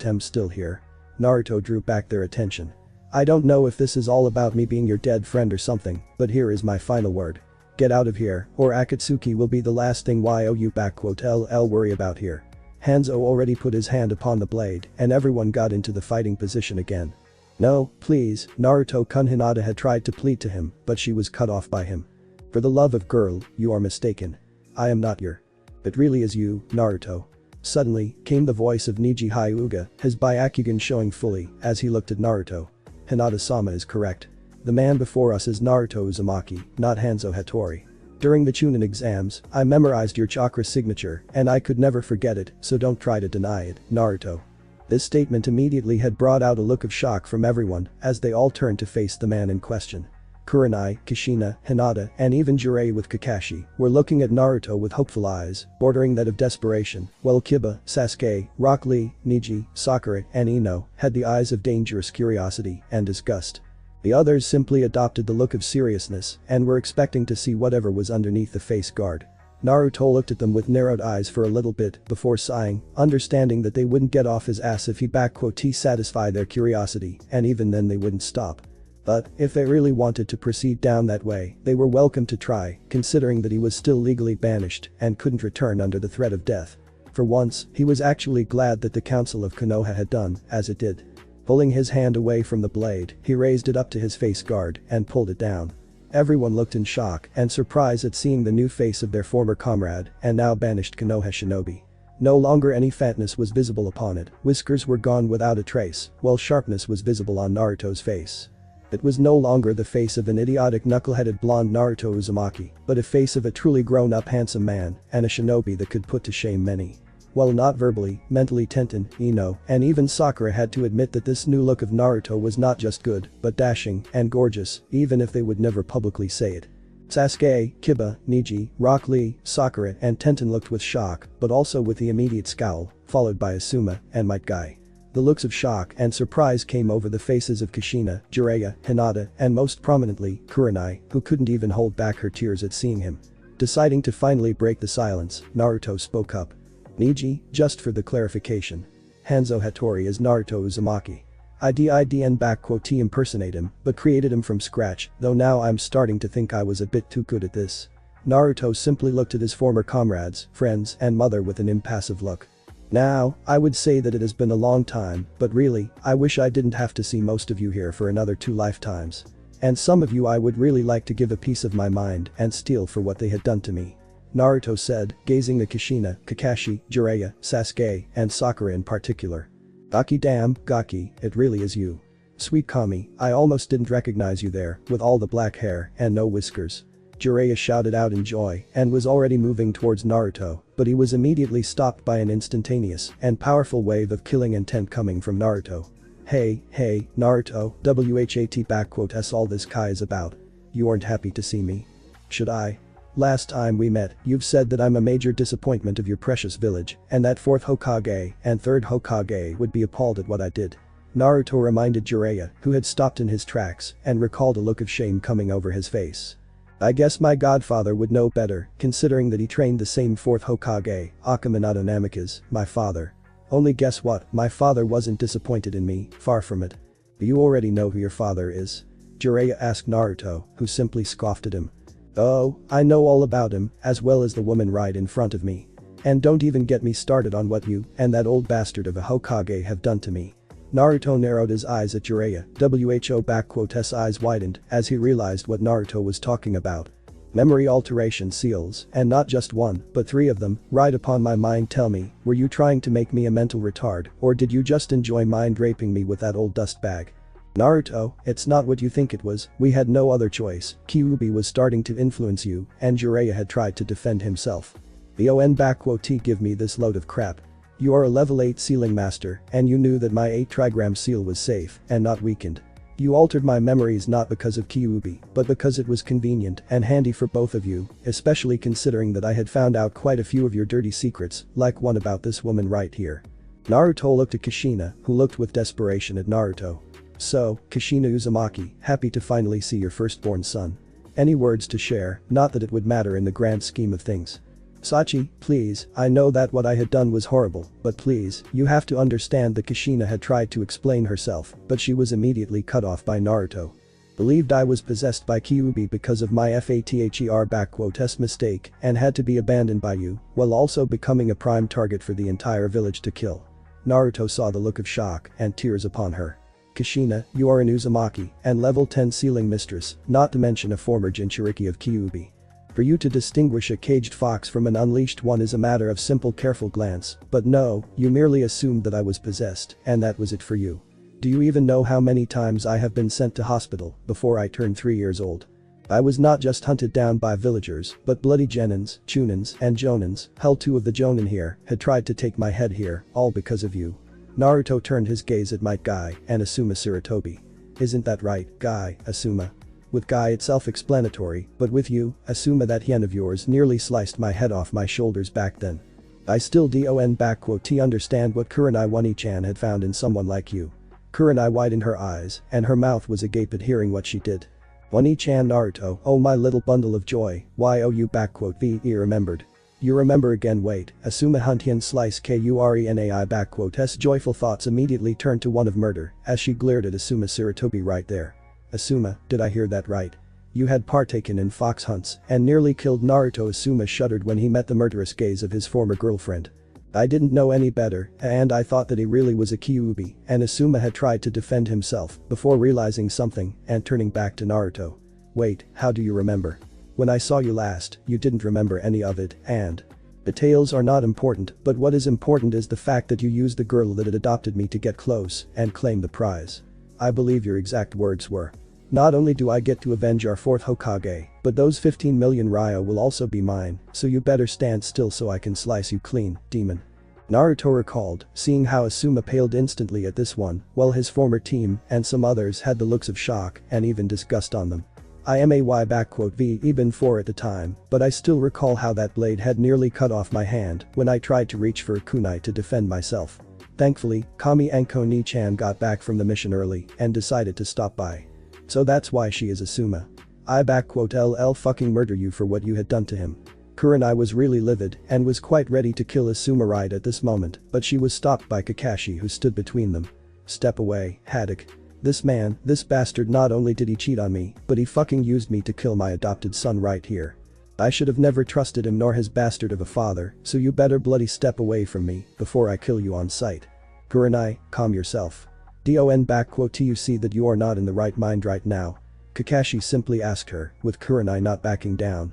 am still here? Naruto drew back their attention. I don't know if this is all about me being your dead friend or something, but here is my final word. Get out of here, or Akatsuki will be the last thing you worry about here. Hanzo already put his hand upon the blade, and everyone got into the fighting position again. No, please, Naruto-kun. Hinata had tried to plead to him, but she was cut off by him. For the love of girl, you are mistaken. I am not your. It really is you, Naruto. Suddenly, came the voice of Niji Hyuga, his Byakugan showing fully, as he looked at Naruto. Hinata-sama is correct. The man before us is Naruto Uzumaki, not Hanzo Hattori. During the Chunin exams, I memorized your chakra signature, and I could never forget it, so don't try to deny it, Naruto. This statement immediately had brought out a look of shock from everyone, as they all turned to face the man in question. Kurenai, Kushina, Hinata, and even Jiraiya with Kakashi were looking at Naruto with hopeful eyes, bordering that of desperation, while Kiba, Sasuke, Rock Lee, Neji, Sakura, and Ino had the eyes of dangerous curiosity and disgust. The others simply adopted the look of seriousness and were expecting to see whatever was underneath the face guard. Naruto looked at them with narrowed eyes for a little bit before sighing, understanding that they wouldn't get off his ass if he satisfy their curiosity, and even then they wouldn't stop. But, if they really wanted to proceed down that way, they were welcome to try, considering that he was still legally banished and couldn't return under the threat of death. For once, he was actually glad that the Council of Konoha had done as it did. Pulling his hand away from the blade, he raised it up to his face guard and pulled it down. Everyone looked in shock and surprise at seeing the new face of their former comrade and now banished Konoha shinobi. No longer any fatness was visible upon it, whiskers were gone without a trace, while sharpness was visible on Naruto's face. It was no longer the face of an idiotic knuckle-headed blonde Naruto Uzumaki, but a face of a truly grown-up handsome man and a shinobi that could put to shame many. While not verbally, mentally Tenten, Ino, and even Sakura had to admit that this new look of Naruto was not just good, but dashing and gorgeous, even if they would never publicly say it. Sasuke, Kiba, Neji, Rock Lee, Sakura and Tenten looked with shock, but also with the immediate scowl, followed by Asuma and Might Guy. The looks of shock and surprise came over the faces of Kushina, Jiraiya, Hinata, and most prominently, Kurenai, who couldn't even hold back her tears at seeing him. Deciding to finally break the silence, Naruto spoke up. Neji, just for the clarification. Hanzo Hattori is Naruto Uzumaki. I didn't impersonate him, but created him from scratch, though now I'm starting to think I was a bit too good at this. Naruto simply looked at his former comrades, friends, and mother with an impassive look. Now, I would say that it has been a long time, but really, I wish I didn't have to see most of you here for another 2 lifetimes. And some of you I would really like to give a piece of my mind and steal for what they had done to me. Naruto said, gazing at Kushina, Kakashi, Jiraiya, Sasuke, and Sakura in particular. Gaki damn, Gaki, it really is you. Sweet Kami, I almost didn't recognize you there, with all the black hair and no whiskers. Jiraiya shouted out in joy and was already moving towards Naruto, but he was immediately stopped by an instantaneous and powerful wave of killing intent coming from Naruto. Hey, Naruto, that's all this Kai is about. You aren't happy to see me? Should I? Last time we met, you've said that I'm a major disappointment of your precious village, and that 4th Hokage and 3rd Hokage would be appalled at what I did. Naruto reminded Jiraiya, who had stopped in his tracks, and recalled a look of shame coming over his face. I guess my godfather would know better, considering that he trained the same 4th Hokage, Akaminato Namikaze, my father. Only guess what, my father wasn't disappointed in me, far from it. You already know who your father is? Jiraiya asked Naruto, who simply scoffed at him. Oh, I know all about him, as well as the woman right in front of me. And don't even get me started on what you and that old bastard of a Hokage have done to me. Naruto narrowed his eyes at Jiraiya. His eyes widened as he realized what Naruto was talking about. Memory alteration seals, and not just one, but 3 of them, right upon my mind. Tell me, were you trying to make me a mental retard, or did you just enjoy mind raping me with that old dust bag? Naruto, it's not what you think it was, we had no other choice, Kyuubi was starting to influence you, and Jiraiya had tried to defend himself. Give me this load of crap. You are a level 8 sealing master, and you knew that my 8 trigram seal was safe, and not weakened. You altered my memories not because of Kyuubi, but because it was convenient and handy for both of you, especially considering that I had found out quite a few of your dirty secrets, like one about this woman right here. Naruto looked at Kushina, who looked with desperation at Naruto. So, Kushina Uzumaki, happy to finally see your firstborn son. Any words to share? Not that it would matter in the grand scheme of things. Sachi, please, I know that what I had done was horrible, but please, you have to understand that Kushina had tried to explain herself, but she was immediately cut off by Naruto. Believed I was possessed by Kyuubi because of my father mistake and had to be abandoned by you, while also becoming a prime target for the entire village to kill. Naruto saw the look of shock and tears upon her. Kushina, you are an Uzumaki and level 10 sealing mistress, not to mention a former Jinchuriki of Kyuubi. For you to distinguish a caged fox from an unleashed one is a matter of simple careful glance, but no, you merely assumed that I was possessed, and that was it for you. Do you even know how many times I have been sent to hospital before I turned 3 years old? I was not just hunted down by villagers, but bloody Genins, Chunins, and Jonins, hell 2 of the Jonin here, had tried to take my head here, all because of you. Naruto turned his gaze at Might Guy and Asuma Sarutobi. Isn't that right, Guy, Asuma? With Guy it's self-explanatory, but with you, Asuma, that hien of yours nearly sliced my head off my shoulders back then. I still don't understand what Kurenai Wani-chan had found in someone like you. Kurenai widened her eyes, and her mouth was agape at hearing what she did. Wani-chan. Naruto, oh my little bundle of joy, he remembered. You remember again. Wait, Asuma Huntian slice Kurenai joyful thoughts immediately turned to one of murder as she glared at Asuma Sarutobi right there. Asuma, did I hear that right? You had partaken in fox hunts and nearly killed Naruto. Asuma shuddered when he met the murderous gaze of his former girlfriend. I didn't know any better, and I thought that he really was a Kyuubi, and Asuma had tried to defend himself before realizing something and turning back to Naruto. Wait, how do you remember? When I saw you last, you didn't remember any of it, and… Details are not important, but what is important is the fact that you used the girl that had adopted me to get close and claim the prize. I believe your exact words were, not only do I get to avenge our 4th Hokage, but those 15 million Ryo will also be mine, so you better stand still so I can slice you clean, demon. Naruto recalled, seeing how Asuma paled instantly at this one, while his former team and some others had the looks of shock and even disgust on them. I am even 4 at the time, but I still recall how that blade had nearly cut off my hand when I tried to reach for a kunai to defend myself. Thankfully, Kami Anko Ni-chan got back from the mission early and decided to stop by. So that's why she is Asuma. I fucking murder you for what you had done to him. Kurenai was really livid and was quite ready to kill Asuma right at this moment, but she was stopped by Kakashi, who stood between them. Step away, Haddock. This man, this bastard, not only did he cheat on me, but he fucking used me to kill my adopted son right here. I should have never trusted him nor his bastard of a father, so you better bloody step away from me before I kill you on sight. Kurenai, calm yourself. You see that you are not in the right mind right now? Kakashi simply asked her, with Kurenai not backing down.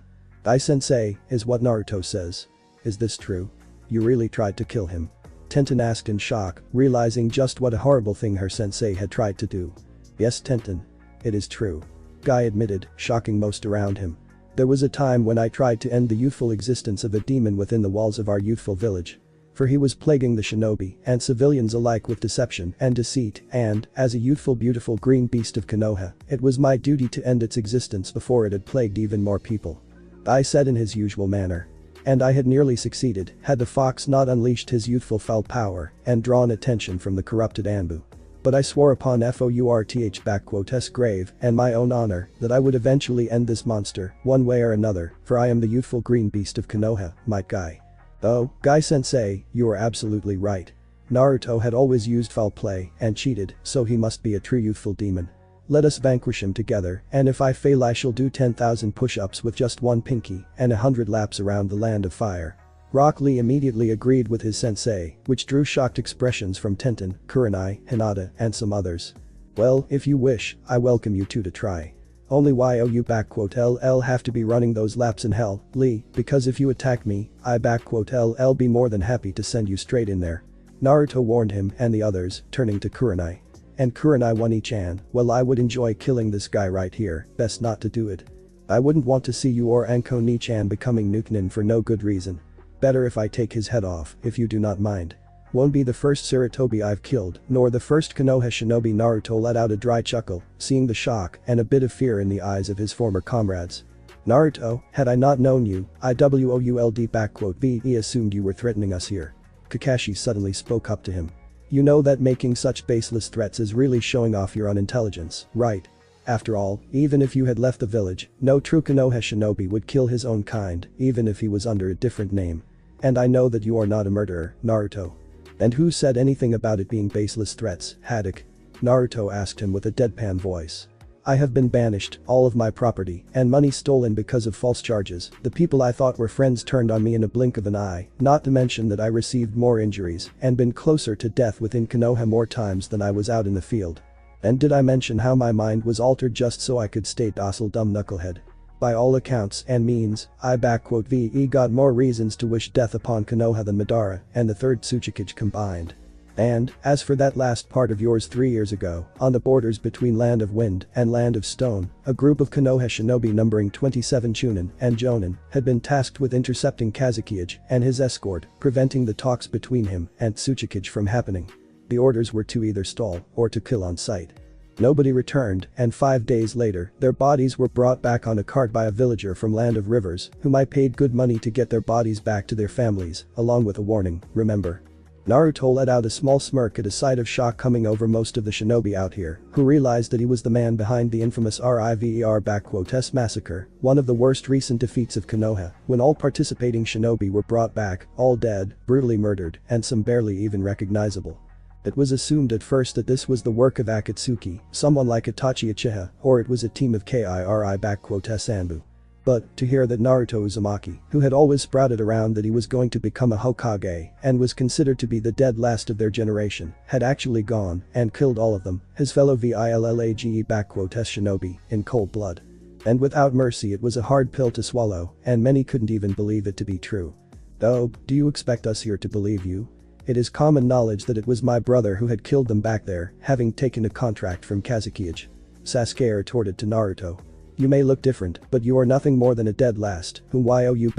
Sensei, is what Naruto says. Is this true? You really tried to kill him? Tenten asked in shock, realizing just what a horrible thing her sensei had tried to do. Yes, Tenten. It is true. Guy admitted, shocking most around him. There was a time when I tried to end the youthful existence of a demon within the walls of our youthful village. For he was plaguing the shinobi and civilians alike with deception and deceit, and, as a youthful beautiful green beast of Konoha, it was my duty to end its existence before it had plagued even more people. I said in his usual manner. And I had nearly succeeded had the fox not unleashed his youthful foul power and drawn attention from the corrupted Anbu. But I swore upon Forth's grave and my own honor that I would eventually end this monster, one way or another, for I am the youthful green beast of Konoha, Might Guy. Oh, Guy-sensei, you are absolutely right. Naruto had always used foul play and cheated, so he must be a true youthful demon. Let us vanquish him together, and if I fail I shall do 10,000 push-ups with just one pinky and 100 laps around the land of fire. Rock Lee immediately agreed with his sensei, which drew shocked expressions from Tenten, Kurenai, Hinata, and some others. Well, if you wish, I welcome you two to try. Only why you LL have to be running those laps in hell, Lee, because if you attack me, I LL be more than happy to send you straight in there. Naruto warned him and the others, turning to Kurenai. And Kurenai Wani-chan, well I would enjoy killing this guy right here, best not to do it. I wouldn't want to see you or Anko Ni-chan becoming Nukenin for no good reason. Better if I take his head off, if you do not mind. Won't be the first Sarutobi I've killed, nor the first Konoha shinobi. Naruto let out a dry chuckle, seeing the shock and a bit of fear in the eyes of his former comrades. Naruto, had I not known you, he assumed you were threatening us here. Kakashi suddenly spoke up to him. You know that making such baseless threats is really showing off your unintelligence, right? After all, even if you had left the village, no true Konoha shinobi would kill his own kind, even if he was under a different name. And I know that you are not a murderer, Naruto. And who said anything about it being baseless threats, Haddock? Naruto asked him with a deadpan voice. I have been banished, all of my property, and money stolen because of false charges. The people I thought were friends turned on me in a blink of an eye, not to mention that I received more injuries and been closer to death within Konoha more times than I was out in the field. And did I mention how my mind was altered just so I could stay docile dumb knucklehead? By all accounts and means, I got more reasons to wish death upon Konoha than Madara and the third Tsuchikage combined. And, as for that last part of yours 3 years ago, on the borders between Land of Wind and Land of Stone, a group of Konoha shinobi numbering 27 Chunin and Jonin had been tasked with intercepting Kazekage and his escort, preventing the talks between him and Tsuchikage from happening. The orders were to either stall or to kill on sight. Nobody returned, and 5 days later, their bodies were brought back on a cart by a villager from Land of Rivers, whom I paid good money to get their bodies back to their families, along with a warning, remember. Naruto let out a small smirk at a sight of shock coming over most of the shinobi out here, who realized that he was the man behind the infamous River massacre, one of the worst recent defeats of Konoha, when all participating shinobi were brought back, all dead, brutally murdered, and some barely even recognizable. It was assumed at first that this was the work of Akatsuki, someone like Itachi Uchiha, or it was a team of Sanbu. But, to hear that Naruto Uzumaki, who had always sprouted around that he was going to become a Hokage and was considered to be the dead last of their generation, had actually gone and killed all of them, his fellow Village shinobi, in cold blood. And without mercy, it was a hard pill to swallow, and many couldn't even believe it to be true. Oh, do you expect us here to believe you? It is common knowledge that it was my brother who had killed them back there, having taken a contract from Kazekage. Sasuke retorted to Naruto. You may look different, but you are nothing more than a dead last, whom you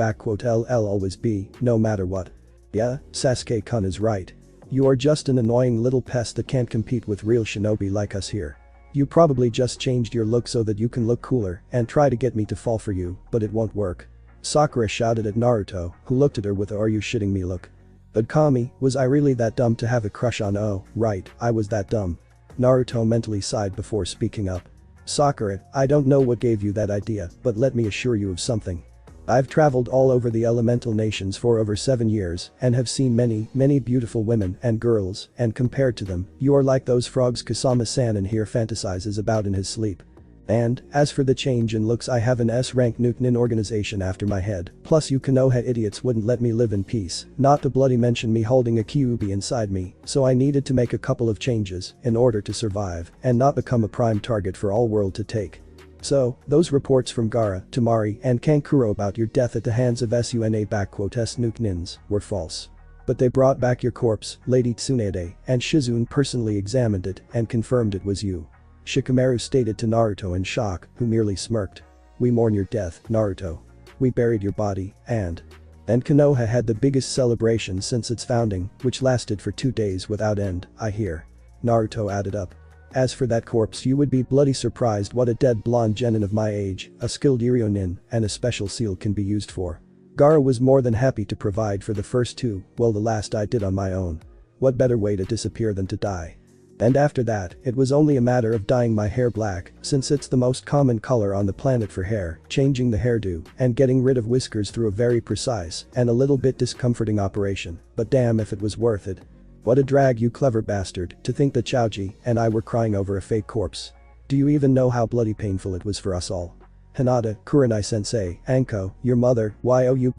always be, no matter what. Yeah, Sasuke-kun is right. You are just an annoying little pest that can't compete with real shinobi like us here. You probably just changed your look so that you can look cooler and try to get me to fall for you, but it won't work. Sakura shouted at Naruto, who looked at her with a "are you shitting me" look. But Kami, was I really that dumb to have a crush on? Oh, right, I was that dumb. Naruto mentally sighed before speaking up. Sakura, I don't know what gave you that idea, but let me assure you of something. I've traveled all over the elemental nations for over 7 years and have seen many beautiful women and girls, and compared to them, you are like those frogs Kasama-san in here fantasizes about in his sleep. And, as for the change in looks, I have an S-rank Nukenin organization after my head, plus you Konoha idiots wouldn't let me live in peace, not to bloody mention me holding a Kyuubi inside me, so I needed to make a couple of changes in order to survive and not become a prime target for all world to take. So, those reports from Gaara, Temari, and Kankuro about your death at the hands of Suna Nukenins were false. But they brought back your corpse, Lady Tsunade, and Shizune personally examined it and confirmed it was you. Shikamaru stated to Naruto in shock, who merely smirked. We mourn your death, Naruto. We buried your body, and Konoha had the biggest celebration since its founding, which lasted for 2 days without end, I hear. Naruto added up. As for that corpse, you would be bloody surprised what a dead blonde genin of my age, a skilled Irionin, and a special seal can be used for. Gaara was more than happy to provide for the first 2, well the last I did on my own. What better way to disappear than to die? And after that, it was only a matter of dyeing my hair black, since it's the most common color on the planet for hair, changing the hairdo, and getting rid of whiskers through a very precise and a little bit discomforting operation, but damn if it was worth it. What a drag, you clever bastard, to think that Chaoji and I were crying over a fake corpse. Do you even know how bloody painful it was for us all? Hinata, Kurenai-sensei, Anko, your mother, YOU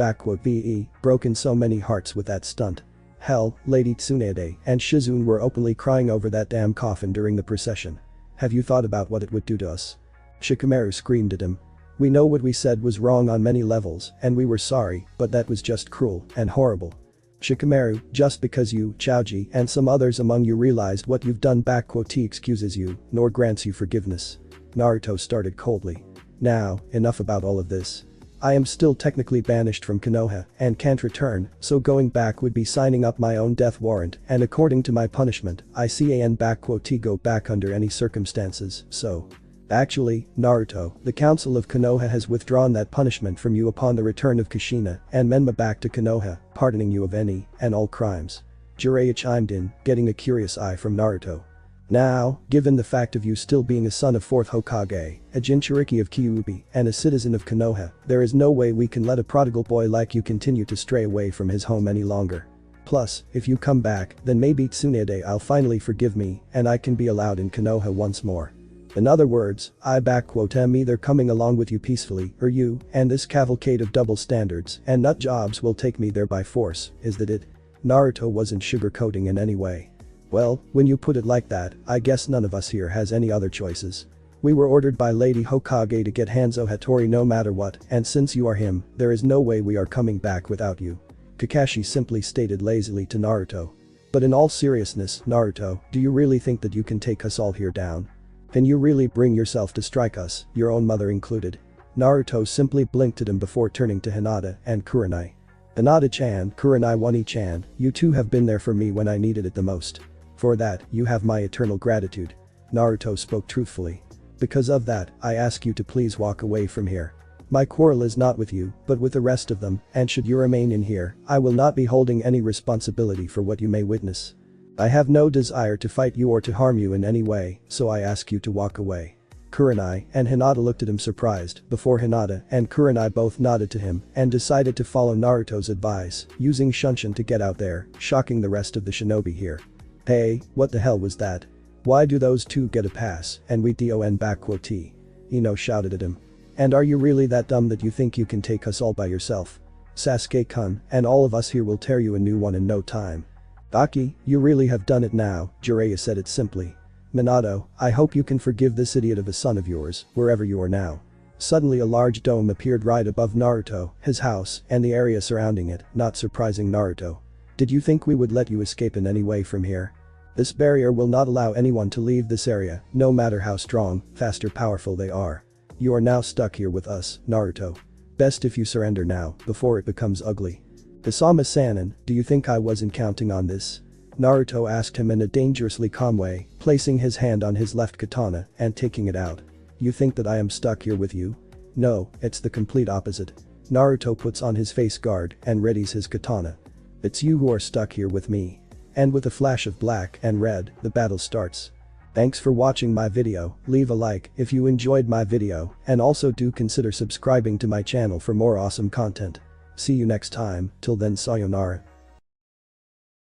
broken so many hearts with that stunt. Hell, Lady Tsunade and Shizune were openly crying over that damn coffin during the procession. Have you thought about what it would do to us? Shikamaru screamed at him. We know what we said was wrong on many levels and we were sorry, but that was just cruel and horrible. Shikamaru, just because you, Chaoji, and some others among you realized what you've done T excuses you, nor grants you forgiveness. Naruto started coldly. Now, enough about all of this. I am still technically banished from Konoha and can't return, so going back would be signing up my own death warrant and according to my punishment, I can't go back under any circumstances, so. Actually, Naruto, the Council of Konoha has withdrawn that punishment from you upon the return of Kushina and Menma back to Konoha, pardoning you of any and all crimes. Jiraiya chimed in, getting a curious eye from Naruto. Now, given the fact of you still being a son of 4th Hokage, a Jinchuriki of Kyuubi, and a citizen of Konoha, there is no way we can let a prodigal boy like you continue to stray away from his home any longer. Plus, if you come back, then maybe Tsunade I'll finally forgive me and I can be allowed in Konoha once more. In other words, I am either coming along with you peacefully or you and this cavalcade of double standards and nut jobs will take me there by force, is that it? Naruto wasn't sugarcoating in any way. Well, when you put it like that, I guess none of us here has any other choices. We were ordered by Lady Hokage to get Hanzo Hattori no matter what, and since you are him, there is no way we are coming back without you. Kakashi simply stated lazily to Naruto. But in all seriousness, Naruto, do you really think that you can take us all here down? Can you really bring yourself to strike us, your own mother included? Naruto simply blinked at him before turning to Hinata and Kurenai. Hinata-chan, Kurenai-Wani-chan, you two have been there for me when I needed it the most. For that, you have my eternal gratitude. Naruto spoke truthfully. Because of that, I ask you to please walk away from here. My quarrel is not with you, but with the rest of them, and should you remain in here, I will not be holding any responsibility for what you may witness. I have no desire to fight you or to harm you in any way, so I ask you to walk away. Kurenai and Hinata looked at him surprised before Hinata and Kurenai both nodded to him and decided to follow Naruto's advice, using Shunshin to get out there, shocking the rest of the shinobi here. Hey, what the hell was that? Why do those two get a pass and we T? Ino shouted at him. And are you really that dumb that you think you can take us all by yourself? Sasuke-kun and all of us here will tear you a new one in no time. Aki, you really have done it now, Jiraiya said it simply. Minato, I hope you can forgive this idiot of a son of yours, wherever you are now. Suddenly a large dome appeared right above Naruto, his house, and the area surrounding it, not surprising Naruto. Did you think we would let you escape in any way from here? This barrier will not allow anyone to leave this area, no matter how strong, fast or powerful they are. You are now stuck here with us, Naruto. Best if you surrender now, before it becomes ugly. Isama-sanin, do you think I wasn't counting on this? Naruto asked him in a dangerously calm way, placing his hand on his left katana and taking it out. You think that I am stuck here with you? No, it's the complete opposite. Naruto puts on his face guard and readies his katana. It's you who are stuck here with me. And with a flash of black and red, the battle starts. Thanks for watching my video, leave a like if you enjoyed my video and also do consider subscribing to my channel for more awesome content. See you next time, till then sayonara.